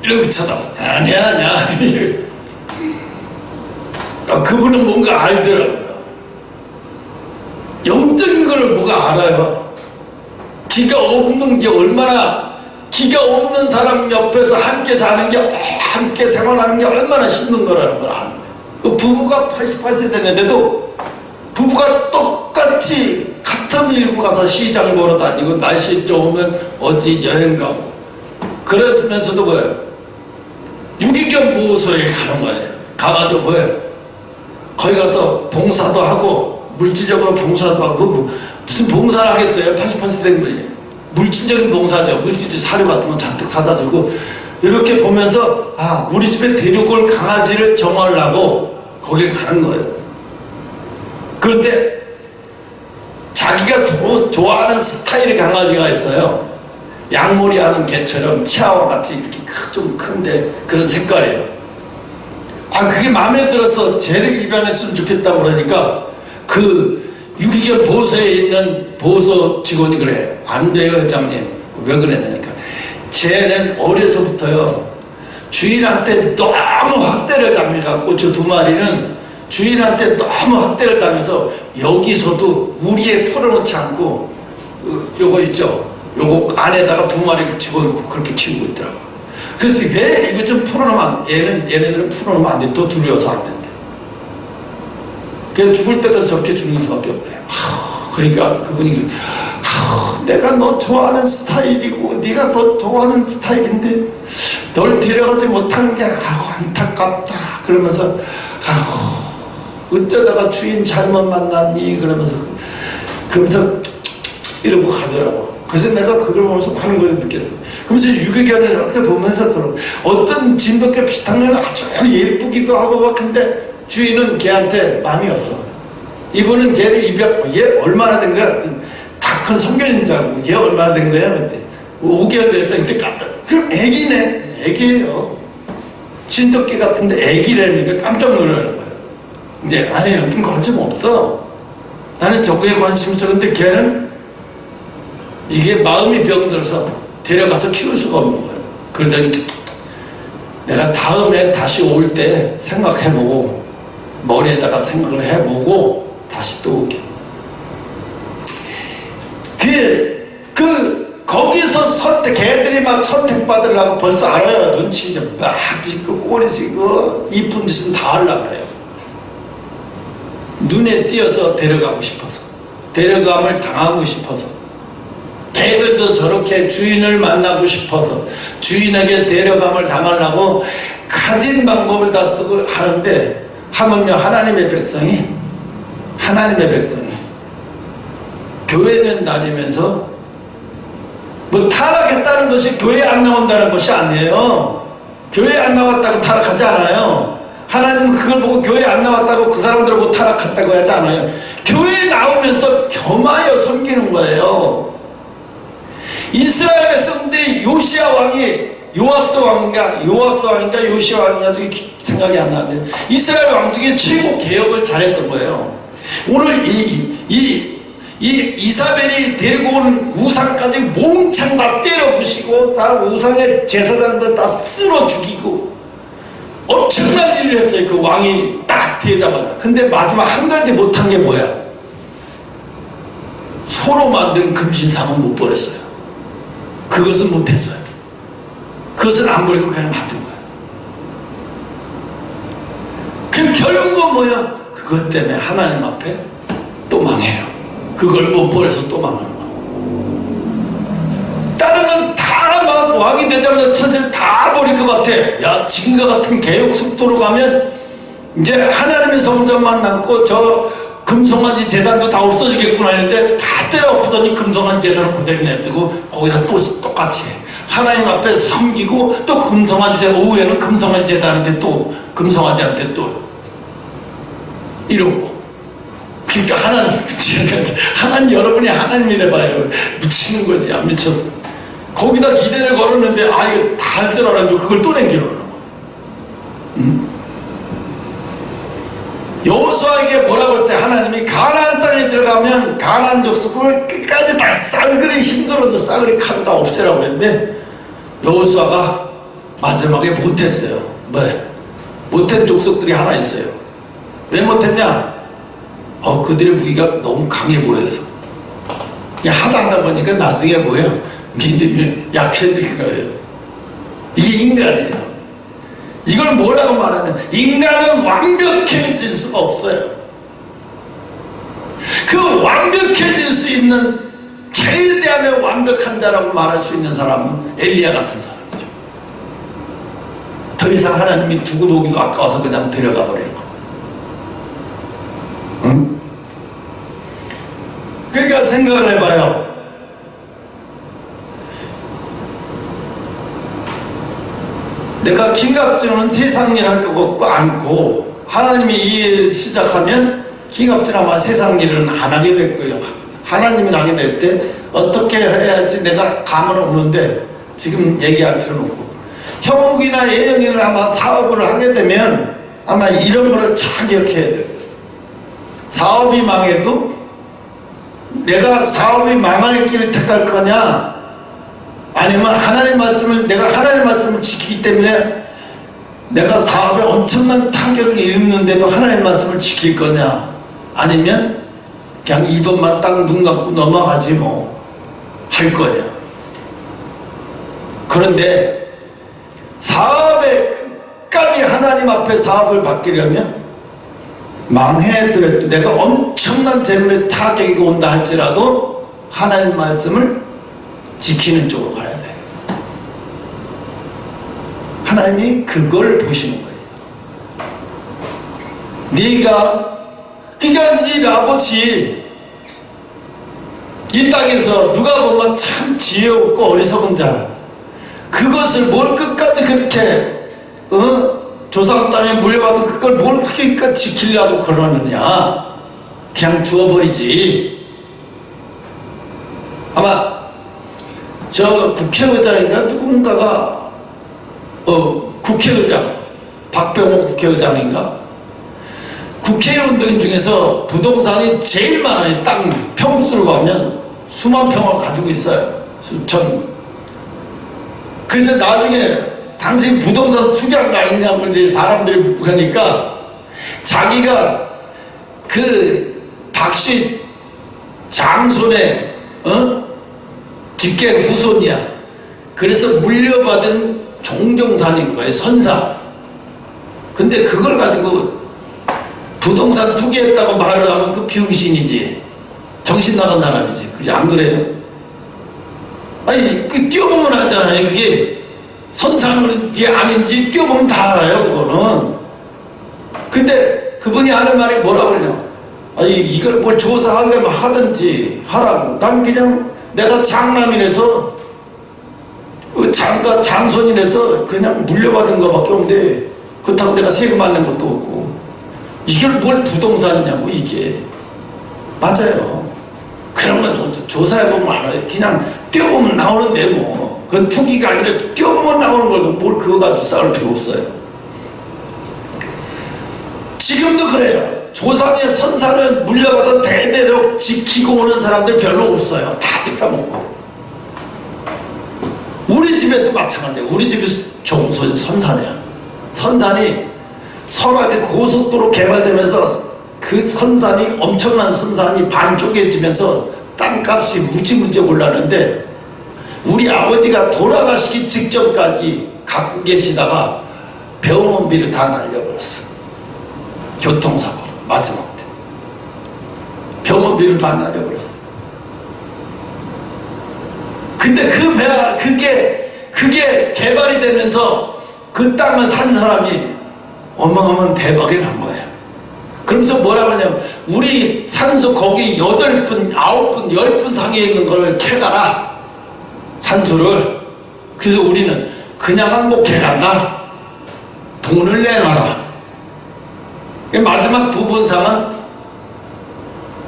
이렇게 쳐다봐. 아니야 그분은 뭔가 알더라고요. 영적인 걸 뭐가 알아요. 기가 없는 게 얼마나, 기가 없는 사람 옆에서 함께 사는 게, 함께 생활하는 게 얼마나 힘든 거라는 걸 아는 거예요. 그 부부가 88세 됐는데도 부부가 똑같이 같은 밀고 가서 시장 보러 다니고 날씨 좋으면 어디 여행 가고 그러면서도 뭐예요? 유기견 보호소에 가는 거예요. 가가지고 뭐예요? 거기 가서 봉사도 하고 물질적으로 봉사도 하고 무슨 봉사를 하겠어요? 88세 된 분이. 물질적인 봉사죠. 물질적 사료 같은 거 잔뜩 사다 주고 이렇게 보면서 아 우리 집에 데려올 강아지를 정하려고 거기 가는 거예요. 그런데 자기가 좋아하는 스타일의 강아지가 있어요. 양머리 하는 개처럼 치아와 같이 이렇게 좀 큰데 그런 색깔이에요. 아 그게 마음에 들어서 쟤를 입양했으면 좋겠다고 그러니까 그 유기견 보호소에 있는 보호소 직원이 그래. 안 돼요 회장님. 왜 그랬냐니까 쟤는 어려서부터요 주인한테 너무 학대를 당해갖고 저 두 마리는 주인한테 너무 학대를 당해서 여기서도 우리에 풀어놓지 않고 요거 있죠, 요거 안에다가 두 마리 집어넣고 그렇게 키우고 있더라고. 그래서 왜 이거 좀 풀어놓으면 얘네들은 풀어놓으면 안 돼. 더 두려워서 안 된대. 그냥 죽을 때도 저렇게 죽는 수밖에 없대요. 그러니까 그분이 내가 너 좋아하는 스타일이고 네가 너 좋아하는 스타일인데 널 데려가지 못하는 게 안타깝다 그러면서 어쩌다가 주인 잘못 만났니 그러면서 이러고 가더라고. 그래서 내가 그걸 보면서 많은 걸 느꼈어요. 그러면서 유기견을 이렇게 보면서 어떤 진돗개 비슷한 건 아주 예쁘기도 하고 막 근데 주인은 걔한테 마음이 없어. 이분은 걔를 얘 얼마나 된 거야? 다 큰 성견인 줄 알고 얘 얼마나 된 거야? 그때 5개월 돼서 이렇게 깜짝. 그럼 애기네. 애기예요. 진돗개 같은데 애기라니까 깜짝 놀라는 거야. 근데 아니 여긴 관심 없어. 나는 저거에 관심 있어. 근데 걔는 이게 마음이 병들어서 데려가서 키울 수가 없는 거예요. 그러더니 내가 다음에 다시 올 때 생각해보고 머리에다가 생각을 해보고 다시 또 올게. 거기서 걔들이 막 선택받으려고 벌써 알아요. 눈치 이제 막 있고 꼬리서 이거 이쁜 짓은 다 하려고 그래요. 눈에 띄어서 데려가고 싶어서 데려감을 당하고 싶어서 개들도 저렇게 주인을 만나고 싶어서 주인에게 데려감을 당하려고 가진 방법을 다 쓰고 하는데, 하물며 하나님의 백성이 교회는 다니면서 뭐 타락했다는 것이 교회에 안 나온다는 것이 아니에요. 교회에 안 나왔다고 타락하지 않아요. 하나님은 그걸 보고 교회에 안 나왔다고 그 사람들을 보고 타락했다고 하지 않아요. 교회에 나오면서 겸하여 섬기는 거예요. 이스라엘 백성들이 요시야 왕이 요아스 왕인가 요시야 왕인가 생각이 안 나는데, 이스라엘 왕 중에 최고 개혁을 잘했던 거예요. 오늘 이 이사벨이 데리고 온 우상까지 몽창 다 때려 부시고, 다 우상의 제사장들 다 쓸어 죽이고 엄청난 일을 했어요. 그 왕이 딱 되자마자. 근데 마지막 한 가지 못한 게 뭐야? 소로 만든 금신상은 못 버렸어요. 그것은 못했어요. 그것은 안 버리고 그냥 놔둔 거야. 그 결국은 뭐야? 그것 때문에 하나님 앞에 또 망해요. 그걸 못 버려서 또 망하는 거야. 다른 건 다 막 왕이 되자마자 천세를 다 버릴 것 같아. 야, 지금과 같은 개혁 속도로 가면 이제 하나님의 성전만 남고 저 금송아지 재단도 다 없어지겠구나 했는데, 다 때려 엎더니 금송아지 재단을 그대로 냅두고 거기다 또 똑같이 해. 하나님 앞에 섬기고 또 금송아지 재단, 오후에는 금송아지 재단한테 또 금송아지한테 또 이러고. 그러니까 하나님 여러분이 하나님이래 봐요. 미치는 거지. 안 미쳤어. 거기다 기대를 걸었는데, 이거 다 할 줄 알았는데 그걸 또 남기려는 거야. 여호수아에게 뭐라고 했어요? 하나님이 가나안 땅에 들어가면 가나안 족속을 끝까지 다 싸그리 힘들어도 싸그리 칼로 다 없애라고 했는데, 여호수아가 마지막에 못했어요. 못한 족속들이 하나 있어요. 왜 못했냐? 그들의 무기가 너무 강해 보여서. 하다 보니까 나중에 뭐예요? 믿음이 약해질 거예요. 이게 인간이에요. 이걸 뭐라고 말하냐? 인간은 완벽해질 수가 없어요. 그 완벽해질 수 있는 최대한의 완벽한 자라고 말할 수 있는 사람은 엘리야 같은 사람이죠. 더 이상 하나님이 두고 보기도 아까워서 그냥 데려가 버리는 거. 응? 그러니까 생각을 해봐요. 내가 기갑질은 세상 일 할 것 같고 않고, 하나님이 이 일을 시작하면 기갑질 아마 세상 일은 안 하게 될 거예요. 하나님이 하게 될 때 어떻게 해야지 내가 감은 오는데 지금 얘기할 필요는 없고, 형욱이나 예영이는 아마 사업을 하게 되면 아마 이런 거를 잘 기억해야 돼요. 사업이 망해도 내가 사업이 망할 길을 택할 거냐, 아니면 내가 하나님 말씀을 지키기 때문에 내가 사업에 엄청난 타격을 입는데도 하나님 말씀을 지킬 거냐, 아니면 그냥 이번만 딱 눈 감고 넘어가지 뭐 할 거예요. 그런데 사업에 끝까지 하나님 앞에 사업을 맡기려면, 망해더라도 내가 엄청난 재물의 타격이 온다 할지라도 하나님 말씀을 지키는 쪽으로 가야 돼. 하나님이 그걸 보시는 거예요. 그러니까 이 라봇이 이 땅에서 누가 보면 참 지혜 없고 어리석은 자, 그것을 뭘 끝까지 그렇게 조상 땅에 물려받은 그걸 뭘 그렇게 지키려고 그러느냐. 그냥 주워버리지. 아마 저 국회의장인가 누군가가 국회의장 박병호 국회의장인가, 국회의원들 중에서 부동산이 제일 많아요. 땅 평수로 가면 수만 평을 가지고 있어요. 수천. 그래서 나중에 당신 부동산 투기한 거 아니냐고 이제 사람들이 그러니까, 자기가 그 박씨 장손의 직계 후손이야. 그래서 물려받은 종정산인 거예요. 선사. 근데 그걸 가지고 부동산 투기했다고 말을 하면 그 병신이지. 정신 나간 사람이지. 그지? 안 그래요? 아니 뛰어보면 알잖아요. 그게 선산인지 아닌지 뛰어보면 다 알아요. 그거는. 근데 그분이 하는 말이 뭐라고 그러냐, 아니 이걸 뭘 조사하려면 하든지 하라고. 난 그냥 내가 장남이라서 장가 장손이라서 그냥 물려받은 거밖에 없는데 그렇다고 내가 세금 안 낸 것도 없고, 이게 뭘 부동산이냐고. 이게 맞아요. 그런 건 조사해보면 알아요. 그냥 뛰어보면 나오는데 뭐 그건 투기가 아니라 뛰어보면 나오는 걸 뭘 그거 가지고 싸울 필요 없어요. 지금도 그래요. 조상의 선산을 물려받아 대대로 지키고 오는 사람들 별로 없어요. 다 팔아먹고. 우리 집에도 마찬가지예요. 우리 집이 종손 선산이야. 선산이 설악의 고속도로 개발되면서 그 선산이, 엄청난 선산이 반쪽해지면서 땅값이 무지무지 올랐는데, 우리 아버지가 돌아가시기 직전까지 갖고 계시다가 병원비를 다 날려버렸어. 교통사고 마지막 때 병원비를 다 날려버렸어. 근데 그 배가 그게 개발이 되면서 그 땅을 산 사람이 어마어마한 대박이 난 거예요. 그러면서 뭐라고 하냐면, 우리 산소 거기 8분, 9분, 10분 상에 있는 걸 캐가라, 산소를. 그래서 우리는 그냥은 못 캐간다, 돈을 내놔라. 마지막 두 번 상은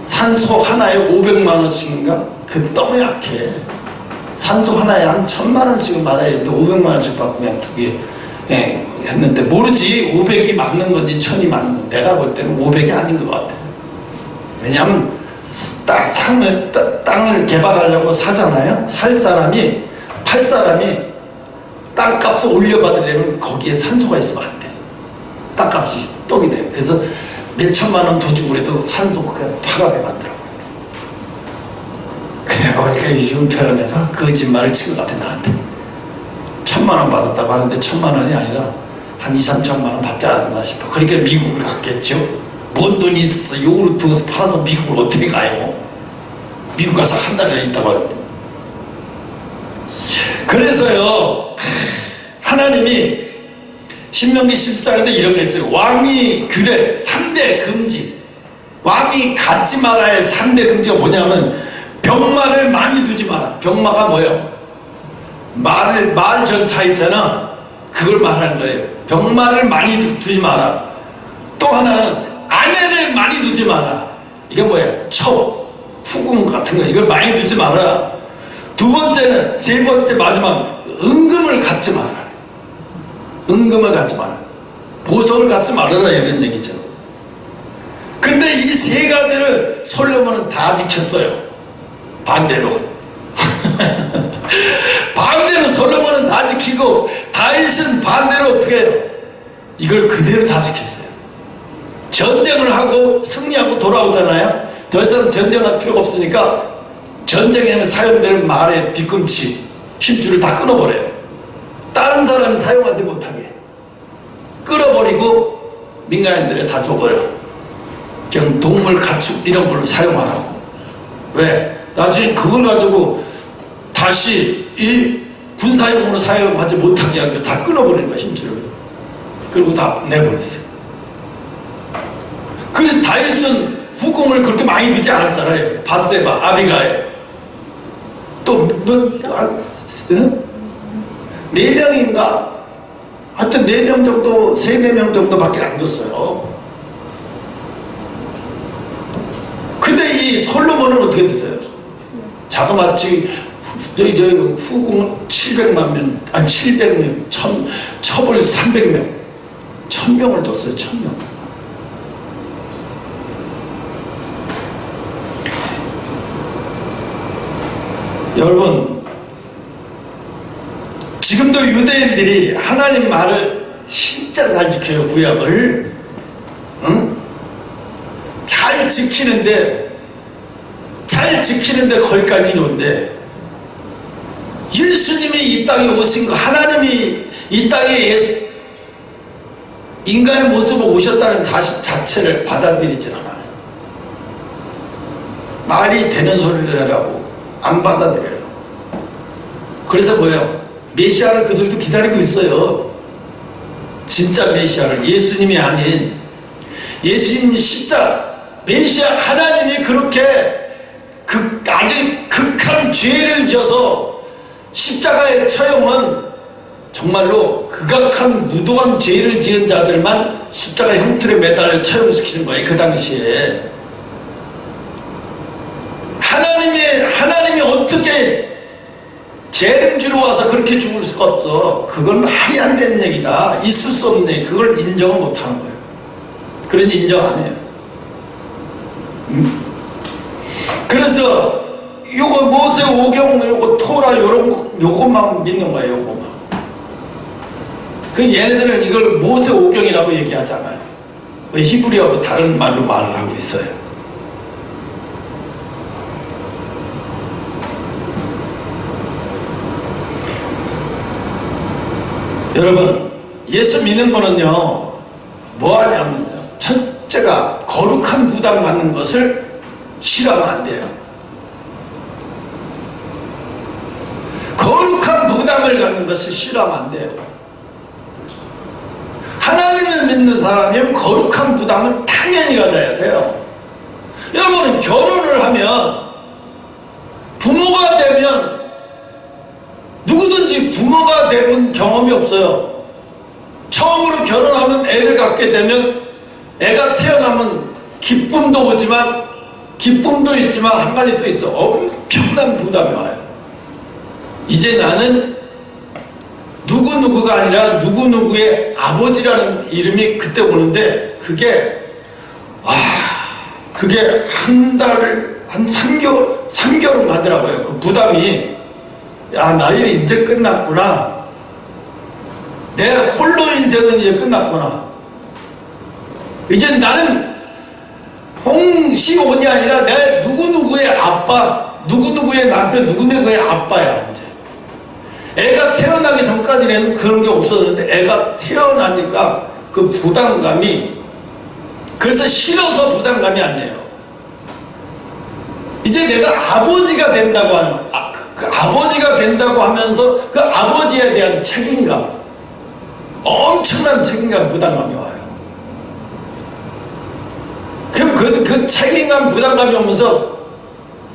산소 하나에 500만원씩인가? 그 너무 약해. 산소 하나에 한 1000만원씩은 받아야 되는데 500만원씩 받고 그냥 두 개 했는데, 모르지 500이 맞는 건지 1000이 맞는 건지. 내가 볼 때는 500이 아닌 것 같아. 왜냐하면 땅을 개발하려고 사잖아요. 팔 사람이 땅값을 올려받으려면 거기에 산소가 있으면 안 돼. 땅값이 떡이 돼요. 그래서 몇 천만원 더 주고 그래도 산소 그냥 파가게 만들어. 그래 보니까 윤표현 애가 거짓말을 친 것 같아. 나한테 1000만원 받았다고 하는데 1000만원이 아니라 한 2, 3천만원 받지 않았나 싶어. 그러니까 미국을 갔겠죠. 뭔 돈이 있었어. 요구르트 팔아서 미국을 어떻게 가요? 미국 가서 한 달이나 있다고 하는데. 그래서요, 하나님이 신명기 14장인데 이런 게 있어요. 왕이 규례 3대 금지. 왕이 갖지 말아야 할 3대 금지가 뭐냐면, 병마를 많이 두지 마라. 병마가 뭐예요? 말 전차 있잖아. 그걸 말하는 거예요. 병마를 많이 두지 마라. 또 하나는 아내를 많이 두지 마라. 이게 뭐야? 후궁 같은 거, 이걸 많이 두지 마라. 두 번째는, 세 번째 마지막, 은금을 갖지 마라. 은금을 갖지 마라. 보석을 갖지 말아라, 이런 얘기죠. 근데 이 세 가지를 솔로몬은 다 지켰어요. 반대로. 반대로 솔로몬은 다 지키고, 다윗은 반대로 어떻게 해요? 이걸 그대로 다 지켰어요. 전쟁을 하고 승리하고 돌아오잖아요. 더 이상 전쟁할 필요가 없으니까 전쟁에는 사용되는 말의 뒤꿈치, 힘줄을 다 끊어버려요. 다른 사람이 사용하지 못하게 끌어버리고 민간인들에 다 줘버려. 그냥 동물, 가축 이런 걸로 사용하라고. 왜? 나중에 그걸 가지고 다시 이 군사용으로 사용하지 못하게 하고 다 끊어버리는 거야, 힘줄을. 그리고 다 내보냈어요. 그래서 다윗은 후궁을 그렇게 많이 두지 않았잖아요. 밧세바, 아비가일. 또 네 명인가? 하여튼 4명 정도, 3-4명 정도밖에 안 줬어요. 근데 이 솔로몬은 어떻게 됐어요? 자그마치 후궁 700만 명, 아니 700명, 첩을 300명, 1000명을 뒀어요. 1000명. 여러분, 지금도 유대인들이 하나님 말을 진짜 잘 지켜요. 구약을 잘 지키는데 거기까지는 온데, 예수님이 이 땅에 오신 거, 하나님이 이 땅에 인간의 모습으로 오셨다는 사실 자체를 받아들이질 않아요. 말이 되는 소리를 하라고 안 받아들여요. 그래서 뭐예요? 메시아를 그들도 기다리고 있어요. 진짜 메시아를, 예수님이 아닌 예수님이 메시아 하나님이 그렇게 아주 극한 죄를 져서 십자가의 처형은 정말로 극악한 무도한 죄를 지은 자들만 십자가 형틀에 매달려 처형시키는 거예요. 그 당시에 하나님이 어떻게 죄름주로 와서 그렇게 죽을 수가 없어. 그건 말이 안 되는 얘기다. 있을 수 없는 얘기. 그걸 인정을 못하는 거예요. 그러니 인정 안 해요. 그래서 요거 모세오경, 요거 토라, 요것만 믿는 거예요. 요것만. 그 얘네들은 이걸 모세오경이라고 얘기하잖아요. 히브리어하고 다른 말로 말을 하고 있어요. 여러분, 예수 믿는 거는요, 뭐 하냐면요, 첫째가 거룩한 부담 받는 것을 싫어하면 안 돼요. 거룩한 부담을 갖는 것을 싫어하면 안 돼요. 하나님을 믿는 사람이면 거룩한 부담은 당연히 가져야 돼요. 여러분은 결혼을 하면, 부모가 되면, 누구든지 부모가 되본 경험이 없어요. 처음으로 결혼하면 애를 갖게 되면 애가 태어나면 기쁨도 오지만 기쁨도 있지만 한 가지 또 있어. 엄청난 부담이 와요. 이제 나는 누구누구가 아니라 누구누구의 아버지라는 이름이 그때 오는데 그게 한 달을 한 3개월은 가더라고요. 그 부담이. 야, 나이 이제 끝났구나. 내 홀로 인생은 이제 끝났구나. 이제 나는 홍시온이 아니라 내 누구누구의 아빠, 누구누구의 남편, 누구누구의 아빠야. 이제 애가 태어나기 전까지는 그런 게 없었는데 애가 태어나니까 그 부담감이, 그래서 싫어서 부담감이 아니에요. 이제 내가 아버지가 된다고 하는, 그 아버지가 된다고 하면서 그 아버지에 대한 책임감, 엄청난 책임감, 부담감이 와요. 그럼 그 책임감, 부담감이 오면서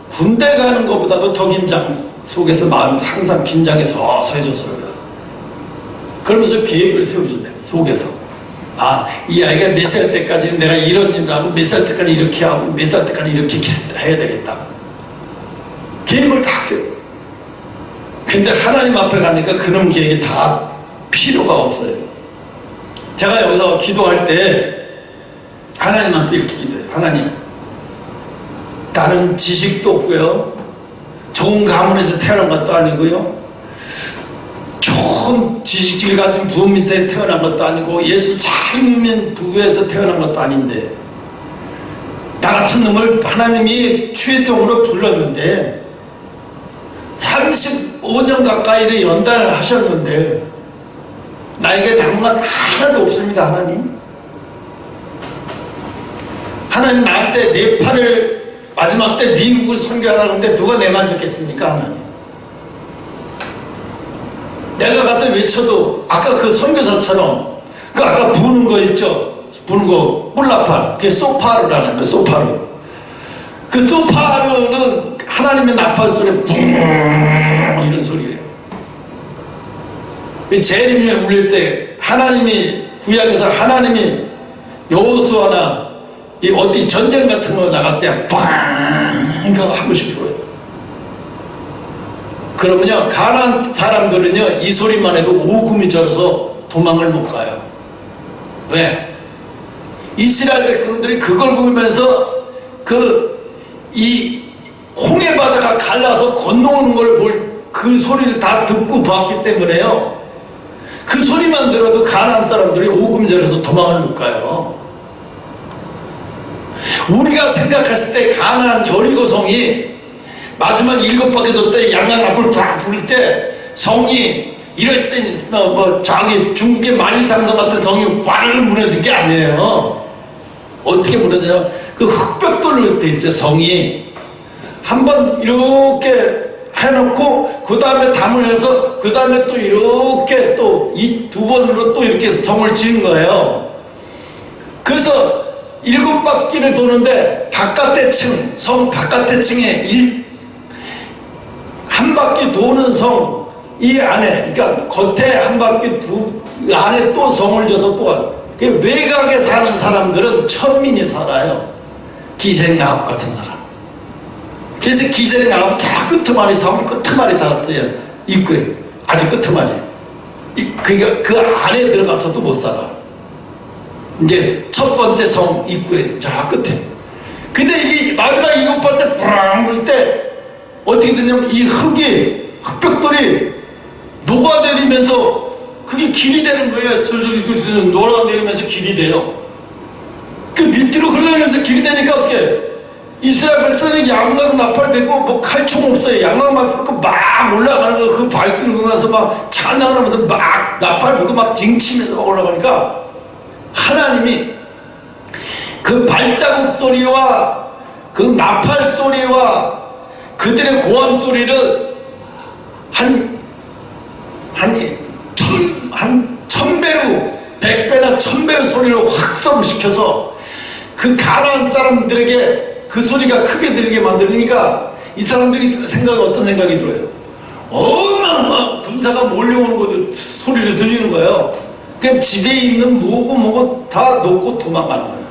군대 가는 것보다도 더 긴장 속에서 마음이 항상 긴장해서 서해졌어요. 그러면서 계획을 세워준대요. 속에서. 이 아이가 몇 살 때까지는 내가 이런 일을 하고 몇 살 때까지 이렇게 하고 몇 살 때까지 이렇게 해야 되겠다. 계획을 다 세워요. 근데 하나님 앞에 가니까 그런 계획이 다 필요가 없어요. 제가 여기서 기도할 때 하나님 앞에 이렇게 기도해요. 하나님, 다른 지식도 없고요, 좋은 가문에서 태어난 것도 아니고요, 좋은 지식을 가진 부모 밑에 태어난 것도 아니고 예수 잘 믿는 부부에서 태어난 것도 아닌데 나 같은 놈을 하나님이 최종으로 불렀는데 35년 가까이를 연단을 하셨는데 나에게 남은 건 하나도 없습니다. 하나님 나한테 네팔을 마지막 때 미국을 선교하라는데 누가 내 말 듣겠습니까? 하나님, 내가 가서 외쳐도 아까 그 선교사처럼 그 아까 부는 거 있죠? 부는 거 뿔라팔, 그게 소파르라는 거. 그 소파르는 하나님의 나팔 소리 뿡 이런 소리예요. 재림이 울릴 때 하나님이 구약에서 하나님이 여호수아나 어디 전쟁 같은 거 나갈 때 빵 이거 한 번씩 불어요. 그러면요 가나안 사람들은요 이 소리만 해도 오금이 져서 도망을 못 가요. 왜? 이스라엘 백성들이 그걸 보면서 이 홍해 바다가 갈라서 건너오는 걸 그 소리를 다 듣고 봤기 때문에요. 그 소리만 들어도 가나안 사람들이 오금 절에서 도망을 못 가요. 우리가 생각했을 때 가나안 여리고성이 마지막 7바퀴 돌 때 양양 앞을 팍 부를 때 성이 이럴 때 저기 중국의 만리장성 같은 성이 와르르 무너진 게 아니에요. 어떻게 무너져요? 그 흙벽돌로 돼 있어요. 성이 한번 이렇게 해놓고 그 다음에 담을 해서 그 다음에 또 이렇게 또 이 두 번으로 또 이렇게 성을 지은 거예요. 그래서 7바퀴를 도는데 바깥의 층, 성 바깥의 층에 한 바퀴 도는 성, 이 안에, 그러니까 겉에 한 바퀴 안에 또 성을 져서 또 외곽에 사는 사람들은 천민이 살아요. 기생야합 같은 사람. 그래서 기생야합 다 끄트머리 성 끄트머리 살았어요. 입구에 아주 끄트머리. 그러니까 그 안에 들어가서도 못 살아. 이제 첫 번째 성 입구에 저 끝에. 근데 이 마지막 7번째 뿌랑 불 때 어떻게 되냐면 이 흑벽돌이 녹아내리면서 그게 길이 되는 거예요. 솔솔 녹아내리면서 길이 돼요. 그 밑으로 흘러내리면서 길이 되니까 어떻게 이스라엘 백성은 양각 나팔되고 뭐 칼총 없어요. 양각 나팔고 막 올라가는 거 그 발길고 나서 막 찬양을 하면서 막 나팔 불고 막 딩치면서 막 올라가니까 하나님이 그 발자국 소리와 그 나팔 소리와 그들의 고함 소리를 한 1000배로 100배나 1000배로 소리로 확성을 시켜서 그 가나안 사람들에게 그 소리가 크게 들리게 만들니까 이 사람들이 어떤 생각이 들어요? 얼마나 군사가 몰려오는 것도 소리를 들리는 거예요. 그냥 집에 있는 뭐고 다 놓고 도망가는 거예요.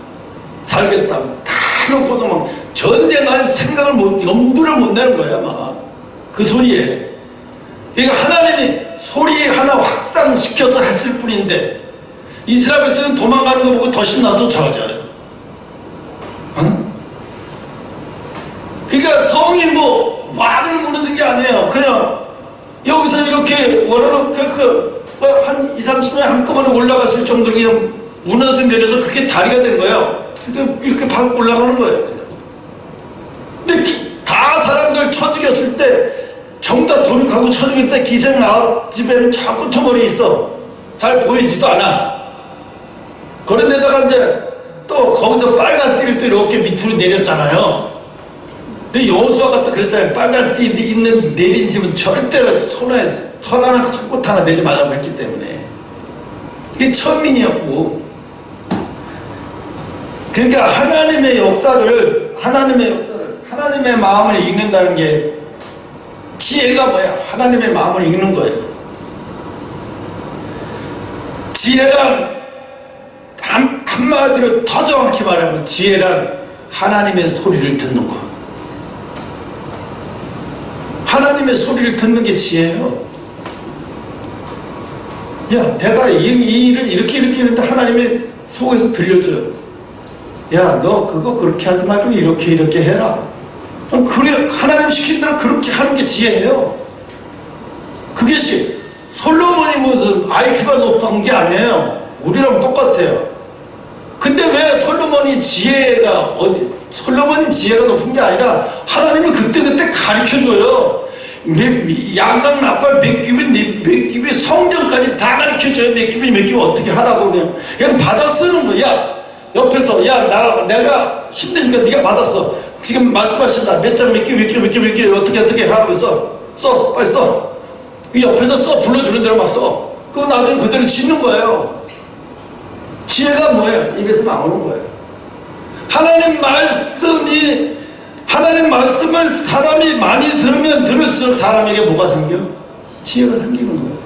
살겠다고 다 놓고 도망. 전쟁할 생각을 염두를 못 내는 거예요, 아마. 그 소리에. 그러니까 하나님이 소리 하나 확산시켜서 했을 뿐인데 이스라엘 백성은 도망가는 거 보고 더 신나서 좋아져요. 응? 그러니까 성이 뭐 와를 무너진 게 아니에요. 그냥 여기서 이렇게 원하는 한 20-30년 한꺼번에 올라갔을 정도로 그냥 무너져 내려서 그게 다리가 된 거예요. 이렇게 밟고 올라가는 거예요. 근데 다 사람들 쳐 죽였을 때 정답 돌이하고 쳐 죽일 때 기생야합 집에는 자꾸 처벌이 있어. 잘 보이지도 않아. 그런데다가 이제 또 거기서 빨간 띠를 또 이렇게 밑으로 내렸잖아요. 근데 여호수아가 또 그랬잖아요. 빨간 띠 있는 내린 집은 절대 손에 털 하나 손꽃 하나 내지 말라고 했기 때문에 그게 천민이었고. 그러니까 하나님의 역사를 하나님의 마음을 읽는다는 게 지혜가 뭐야? 하나님의 마음을 읽는 거예요. 지혜란 한마디로 더 정확히 말하면 지혜란 하나님의 소리를 듣는 거. 하나님의 소리를 듣는 게 지혜예요. 야, 내가 이 일을 이렇게 했는데 하나님의 속에서 들려줘요. 야, 너 그거 그렇게 하지 말고 이렇게 해라. 그래, 하나님 시킨 대로 그렇게 하는 게 지혜예요. 그게 솔로몬이 무슨 IQ가 높은 게 아니에요. 우리랑 똑같아요. 근데 왜 솔로몬이 지혜가 높은 게 아니라 하나님은 그때그때 가르쳐줘요. 양각 나팔 몇 깁이 성전까지 다 가르쳐줘요. 몇 깁이 어떻게 하라고 그냥 받아 쓰는 거야. 옆에서 내가 힘드니까 네가 받았어. 지금 말씀하신다. 몇 장 몇 깁 어떻게 하고 써 빨리 써. 옆에서 써 불러주는 대로 막 써. 그거 나중에 그대로 짓는 거예요. 지혜가 뭐예요? 입에서 나오는 거예요. 하나님 말씀을 사람이 많이 들으면 들을수록 사람에게 뭐가 생겨? 지혜가 생기는 거예요.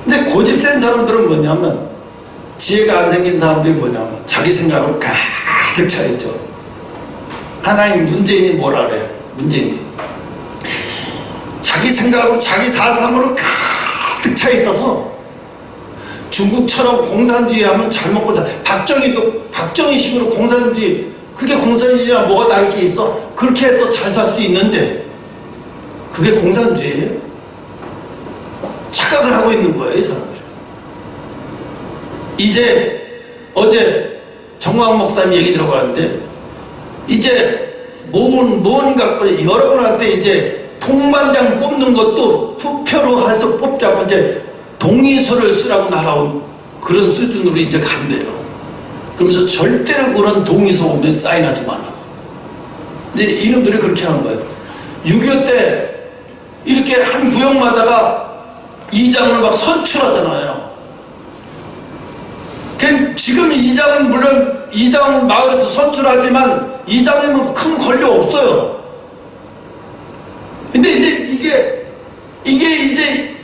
근데 고집센 사람들은 뭐냐면 지혜가 안 생긴 사람들이 뭐냐면 자기 생각으로 가득 차있죠. 하나님 문재인이 뭐라 그래요? 문재인이 자기 생각으로 자기 사상으로 가득 차 있어서 중국처럼 공산주의 하면 잘 먹고 박정희식으로 공산주의, 그게 공산주의랑 뭐가 다를 게 있어? 그렇게 해서 잘 살 수 있는데 그게 공산주의예요? 착각을 하고 있는 거예요, 이 사람들. 이제 어제 정광 목사님 얘기 들어봤는데 이제 뭔가 여러분한테 이제 통반장 뽑는 것도 투표로 해서 뽑자고 이제 동의서를 쓰라고 날아온 그런 수준으로 이제 간대요. 그러면서 절대로 그런 동의서 오면 사인하지 말라고. 이제 이놈들이 그렇게 하는 거예요. 6.25 때 이렇게 한 구역마다가 이장을 막 선출하잖아요. 지금 이장은 물론 이장은 마을에서 선출하지만 이장이면 큰 권리 없어요. 근데 이제 이게 이제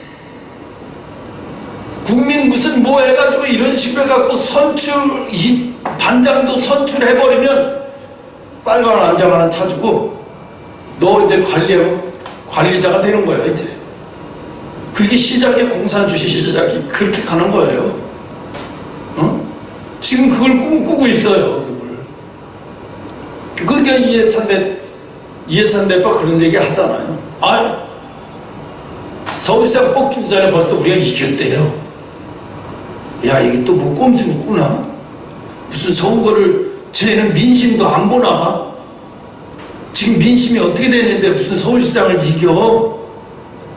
국민 무슨 뭐 해가지고 이런 식으로 해갖고 이 반장도 선출해버리면 빨간 안장 하나 차주고 너 이제 관리자가 되는 거예요. 이제 그게 시작이 공산주의 시작이 그렇게 가는 거예요. 어? 지금 그걸 꿈꾸고 있어요. 그러니까 이해찬 대표 그런 얘기 하잖아요. 서울시장 뽑기도 전에 벌써 우리가 이겼대요. 야, 이게 또 뭐 꼼수 꾸나? 무슨 선거를 쟤는 민심도 안 보나 봐. 지금 민심이 어떻게 되는데 무슨 서울시장을 이겨?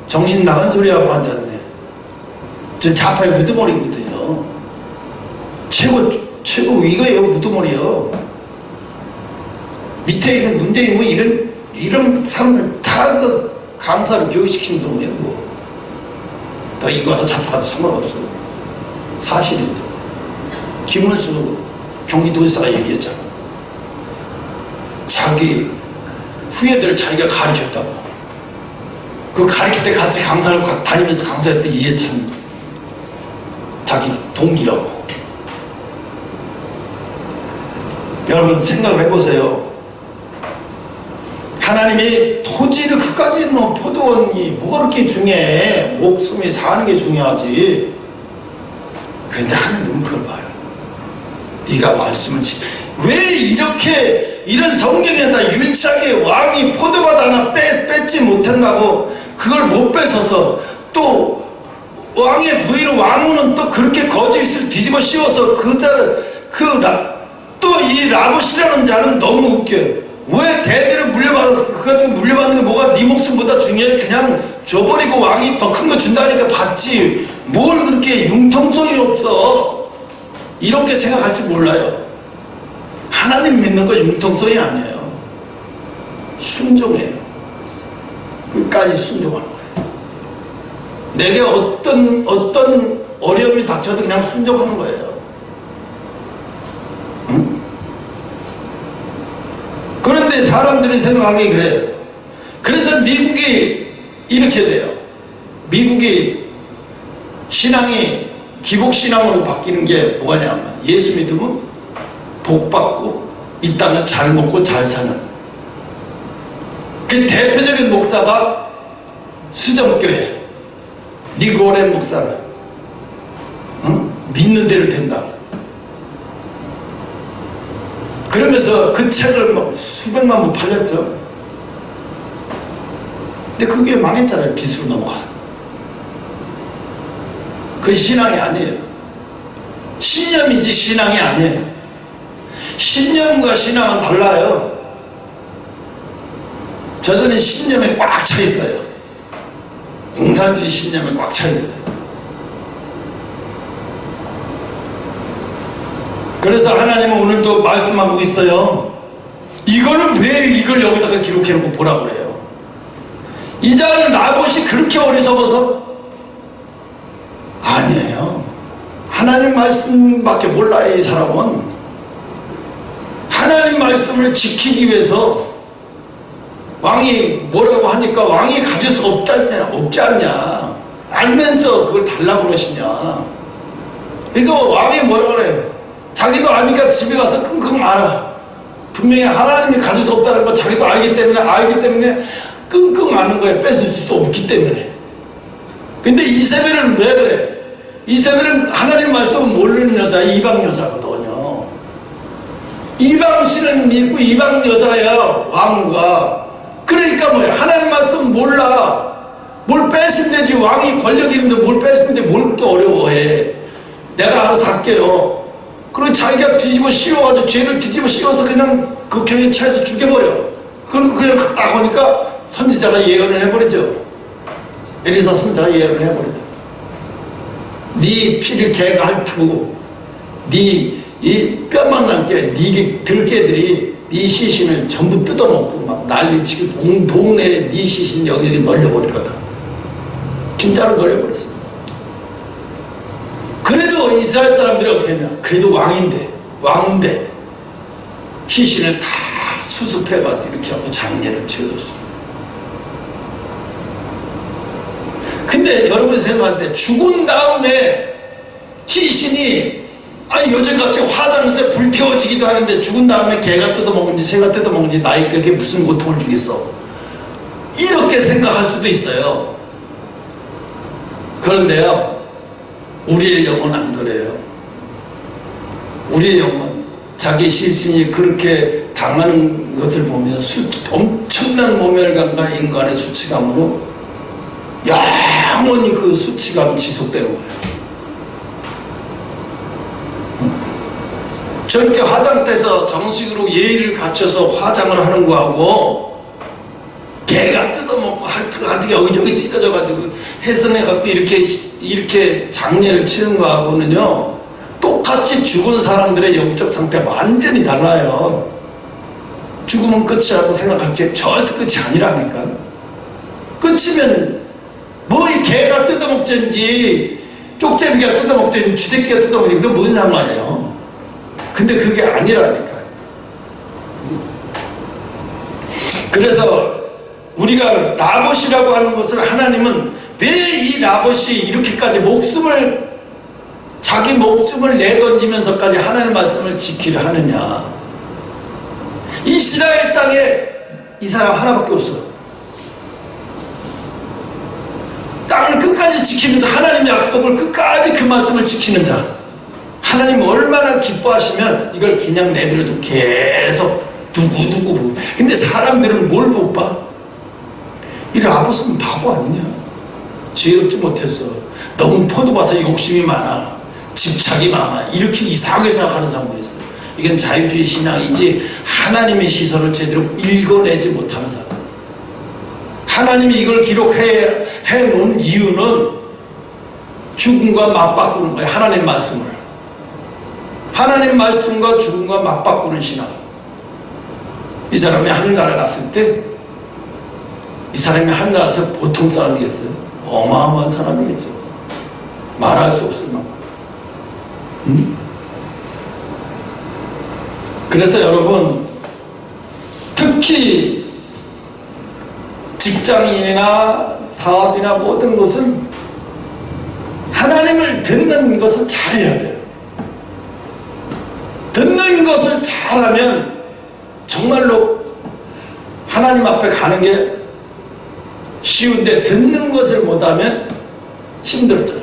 정신 나간 소리하고 앉았네. 저 좌파의 우두머리거든요. 최고 위가요, 우두머리요. 밑에 있는 문재인 뭐 이런 사람들 다 그 감사를 교육시킨 놈이에요. 나 이거 하다 잡혀가도 상관없어. 사실인데. 김은수 경기도지사가 얘기했잖아. 자기 후예들을 자기가 가르쳤다고. 그 가르칠 때 같이 강사를 다니면서 강사했던 이해찬 자기 동기라고. 여러분 생각을 해보세요. 하나님이 토지를 그까지 뭐 포도원이 뭐가 그렇게 중요해. 목숨이 사는 게 중요하지. 그런데 하나님은 그걸 봐요. 네가 말씀을 왜 이렇게 이런 성경에다 유치하게 왕이 포도밭 하나 뺏지 못한다고 그걸 못 뺏어서 또 왕의 부위로 왕후는 또 그렇게 거짓을 뒤집어 씌워서 또 이 라봇이라는 자는 너무 웃겨요. 왜 대대로 물려받아서 그거 가지고 물려받는 게 뭐가 네 목숨보다 중요해. 그냥 줘버리고 왕이 더 큰 거 준다니까 받지 뭘 그렇게 융통성이 없어. 이렇게 생각할 줄 몰라요. 하나님 믿는 거 융통성이 아니에요. 순종해요. 끝까지 순종하는 거예요. 내게 어떤 어려움이 닥쳐도 그냥 순종하는 거예요. 응? 그런데 사람들이 생각하기 그래요. 그래서 미국이 이렇게 돼요. 미국이 신앙이 기복신앙으로 바뀌는 게 뭐냐면 예수 믿으면 복받고 이 땅에서 잘 먹고 잘 사는 그 대표적인 목사가 수정교회 리고렌 목사가 믿는 대로 된다. 그러면서 그 책을 막 수백만 부 팔렸죠. 근데 그게 망했잖아요. 빚으로 넘어가서. 그 신앙이 아니에요. 신념이지 신앙이 아니에요. 신념과 신앙은 달라요. 저들은 신념에 꽉 차 있어요. 공산주의 신념에 꽉 차 있어요. 그래서 하나님은 오늘도 말씀하고 있어요. 이거는 왜 이걸 여기다가 기록해놓고 보라고 그래요. 이 자는 라봇이 그렇게 어리석어서? 아니에요. 하나님 말씀밖에 몰라요. 이 사람은 하나님 말씀을 지키기 위해서 왕이 뭐라고 하니까 왕이 가질 수 없지 않냐 알면서 그걸 달라고 그러시냐. 이거 왕이 뭐라고 그래요. 자기도 아니까 집에 가서 끙끙 앓아. 분명히 하나님이 가질 수 없다는 거 자기도 알기 때문에 끙끙 앓는 거예요. 뺏을 수도 없기 때문에. 근데 이세벨은 왜 그래? 이세벨은 하나님 말씀을 모르는 여자, 이방 여자거든요. 이방 신을 믿고 이방 여자야, 왕과. 그러니까 뭐야? 하나님 말씀 몰라. 뭘 뺏으면 되지. 왕이 권력이 있는데 뭘 뺏으는데 뭘 그렇게 어려워해. 내가 알아서 할게요. 그리고 자기가 뒤집어 씌워가지고 죄를 뒤집어 씌워서 그냥 그 경에 차에서 죽여버려. 그리고 그냥 딱 오니까 선지자가 예언을 해버리죠. 엘리사 선지자가 예언을 해버리죠. 네 피를 개가 핥고 네 이 뼈만 남게 네 들개들이 네 시신을 전부 뜯어먹고 막 난리치고 동네에 네 시신 여기 널려버릴 거다. 빈자로 돌려버렸습니다. 그래도 이스라엘 사람들이 어떻게 했냐? 그래도 왕인데 시신을 다 수습해가지고 이렇게 하고 장례를 치러줬어요. 근데 여러분 생각할 때 죽은 다음에 시신이 요즘같이 화장실에 불 태워지기도 하는데 죽은 다음에 개가 뜯어먹는지 새가 뜯어먹는지 나에게 무슨 고통을 주겠어, 이렇게 생각할 수도 있어요. 그런데요, 우리의 영은 안 그래요. 우리의 영은 자기 시신이 그렇게 당하는 것을 보면 엄청난 모멸감과 인간의 수치감으로 영원히 그 수치감이 지속되는 거예요. 저렇게 화장대에서 정식으로 예의를 갖춰서 화장을 하는 거하고 개가 뜯어먹고 하트가 여기저기 찢어져가지고 해선해갖고 이렇게 장례를 치는 거하고는요, 똑같이 죽은 사람들의 영적 상태가 완전히 달라요. 죽으면 끝이라고 생각할 게 절대 끝이 아니라니까. 끝이면 뭐 이 개가 뜯어먹든지 쪽제비가 뜯어먹든지 쥐새끼가 뜯어먹든지 그게 뭔 상관이에요. 근데 그게 아니라니까. 그래서 우리가 라봇이라고 하는 것을, 하나님은 왜 이 라봇이 이렇게까지 자기 목숨을 내던지면서까지 하나님의 말씀을 지키려 하느냐. 이스라엘 땅에 이 사람 하나밖에 없어. 땅을 끝까지 지키면서 하나님의 약속을 끝까지 그 말씀을 지키는 자, 하나님 얼마나 기뻐하시면 이걸 그냥 내버려도 계속 두고두고. 근데 사람들은 뭘 못 봐? 이 라봇은 바보 아니냐? 지혜롭지 못했어. 너무 포도봐서 욕심이 많아, 집착이 많아, 이렇게 이상하게 생각하는 사람들이 있어요. 이건 자유주의 신앙이지 하나님의 시선을 제대로 읽어내지 못하는 사람. 하나님이 이걸 기록해 놓은 이유는 죽음과 맞바꾸는 거예요. 하나님 말씀을. 하나님 말씀과 죽음과 맞바꾸는 신앙. 이 사람이 하늘나라 갔을 때, 이 사람이 하늘나라에서 보통 사람이겠어요? 어마어마한 사람이겠죠. 말할 수 없을 만큼. 그래서 여러분, 특히 직장인이나 사업이나 모든 것은 하나님을 듣는 것을 잘해야 돼요. 듣는 것을 잘하면 정말로 하나님 앞에 가는 게 쉬운데, 듣는 것을 못하면 힘들어져요.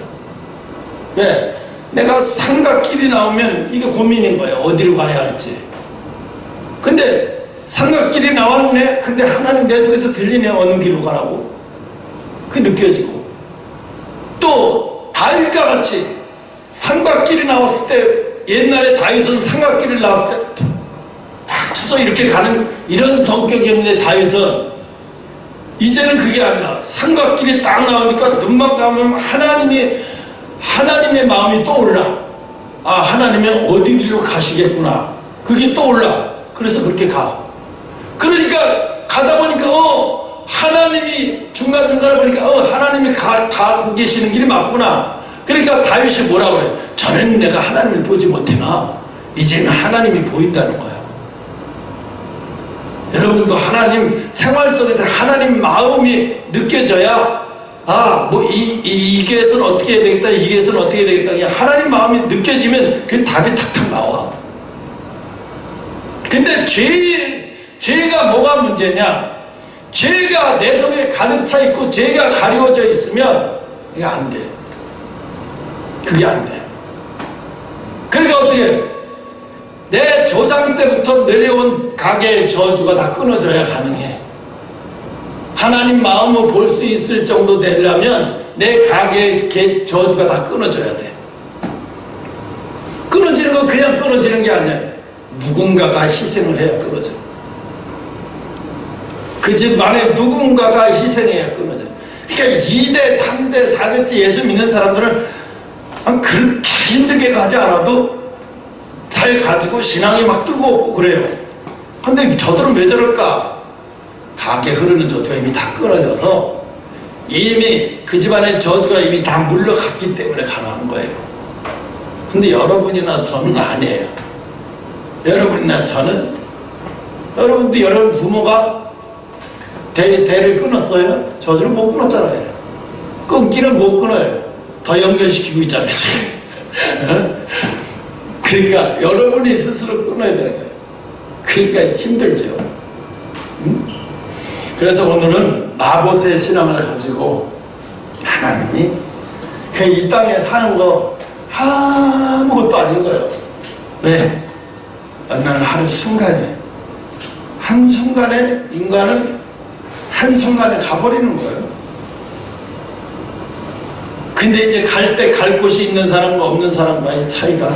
왜? 내가 삼각길이 나오면 이게 고민인 거예요. 어디로 가야 할지. 근데 삼각길이 나왔네. 근데 하나님 내 속에서 들리네. 어느 길로 가라고. 그게 느껴지고. 또 다윗과 같이 삼각길이 나왔을 때, 옛날에 다윗은 삼각길을 나왔을 때 탁 쳐서 이렇게 가는 이런 성격이었는데, 다윗은 이제는 그게 아니라 삼각길이 딱 나오니까 눈만 감으면 하나님의 마음이 떠올라. 아, 하나님은 어디 길로 가시겠구나. 그게 떠올라. 그래서 그렇게 가. 그러니까 가다 보니까 하나님이 중간중간에 보니까 하나님이 가고 계시는 길이 맞구나. 그러니까 다윗이 뭐라고 그래요? 전에는 내가 하나님을 보지 못해나 이제는 하나님이 보인다는 거예요. 여러분도 하나님 생활 속에서 하나님 마음이 느껴져야, 이게 해서는 어떻게 해야 되겠다, 이게 해서는 어떻게 해야 되겠다. 그냥 하나님 마음이 느껴지면 그 답이 탁탁 나와. 근데 죄가 뭐가 문제냐? 죄가 내 속에 가득 차 있고 죄가 가려져 있으면 그게 안 돼. 그게 안 돼. 그러니까 어떻게 해? 내 조상 때부터 내려온 가계의 저주가 다 끊어져야 가능해. 하나님 마음을 볼 수 있을 정도 되려면 내 가계의 저주가 다 끊어져야 돼. 끊어지는 건 그냥 끊어지는 게 아니야. 누군가가 희생을 해야 끊어져. 그 집 안에 누군가가 희생해야 끊어져. 그러니까 2대, 3대, 4대째 예수 믿는 사람들은 그렇게 힘들게 가지 않아도 잘 가지고 신앙이 막 뜨겁고 그래요. 근데 저들은 왜 저럴까? 가게 흐르는 저주가 이미 다 끊어져서 이미 그 집안의 저주가 이미 다 물러갔기 때문에 가능한 거예요. 근데 여러분이나 저는 아니에요. 여러분이나 저는, 여러분도 여러분 부모가 대를 끊었어요? 저주를 못 끊었잖아요. 끊기는 못 끊어요. 더 연결시키고 있잖아요. 그러니까 여러분이 스스로 끊어야 되는 거예요. 그러니까 힘들죠. 그래서 오늘은 나봇의 신앙을 가지고 하나님이 그냥 이 땅에 사는 거 아무것도 아닌 거예요. 왜? 나는 한순간에 인간은 한순간에 가버리는 거예요. 근데 이제 갈 때 갈 곳이 있는 사람과 없는 사람과의 차이가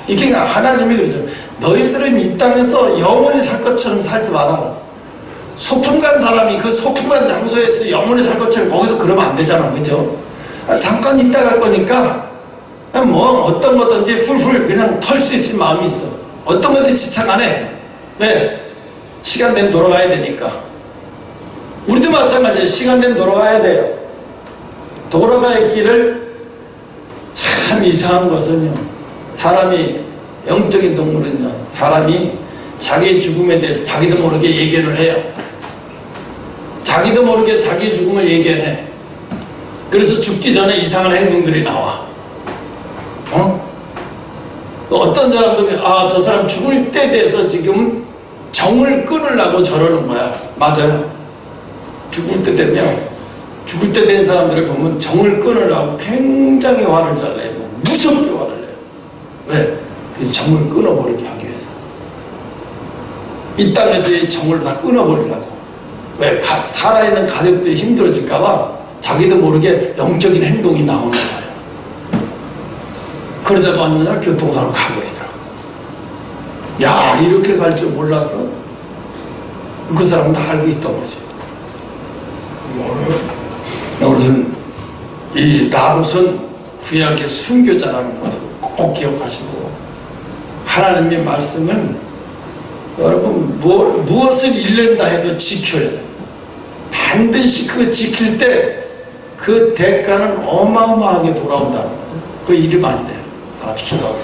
이게 하나님이 그러죠. 너희들은 이 땅에서 영원히 살 것처럼 살지 마라. 소풍 간 사람이 그 소풍 간 장소에서 영원히 살 것처럼 거기서 그러면 안 되잖아. 그죠? 잠깐 있다 갈 거니까 뭐 어떤 거든지 훌훌 그냥 털 수 있을 마음이 있어. 어떤 거든지 지착 안 해. 왜? 시간 되면 돌아가야 되니까. 우리도 마찬가지예요. 시간 되면 돌아가야 돼요. 돌아갈 길을 참 이상한 것은요, 사람이 영적인 동물은요, 사람이 자기의 죽음에 대해서 자기도 모르게 예견을 해요. 자기도 모르게 자기의 죽음을 예견해. 그래서 죽기 전에 이상한 행동들이 나와. 어떤 사람들은 저 사람 죽을 때 대해서 지금 정을 끊으려고 저러는 거야. 맞아요. 죽을 때 된 사람들을 보면 정을 끊으려고 굉장히 화를 잘 내고 무섭게 화를 내요. 왜? 그래서 정을 끊어버리게 하기 위해서. 이 땅에서의 정을 다 끊어버리려고. 왜? 살아있는 가족들이 힘들어질까봐 자기도 모르게 영적인 행동이 나오는 거예요. 그러다가 어느 날 교통사고 가버리더라고. 야, 이렇게 갈 줄 몰라서 그 사람은 다 알고 있던 거지. 여러분, 이 나봇은 구약의 순교자라는 것을 꼭 기억하시고, 하나님의 말씀은 여러분 무엇을 잃는다 해도 지켜야 돼요. 반드시 그거 지킬 때 그 대가는 어마어마하게 돌아온다는 거예요. 그거 잃으면 안 돼요. 다 지키라고.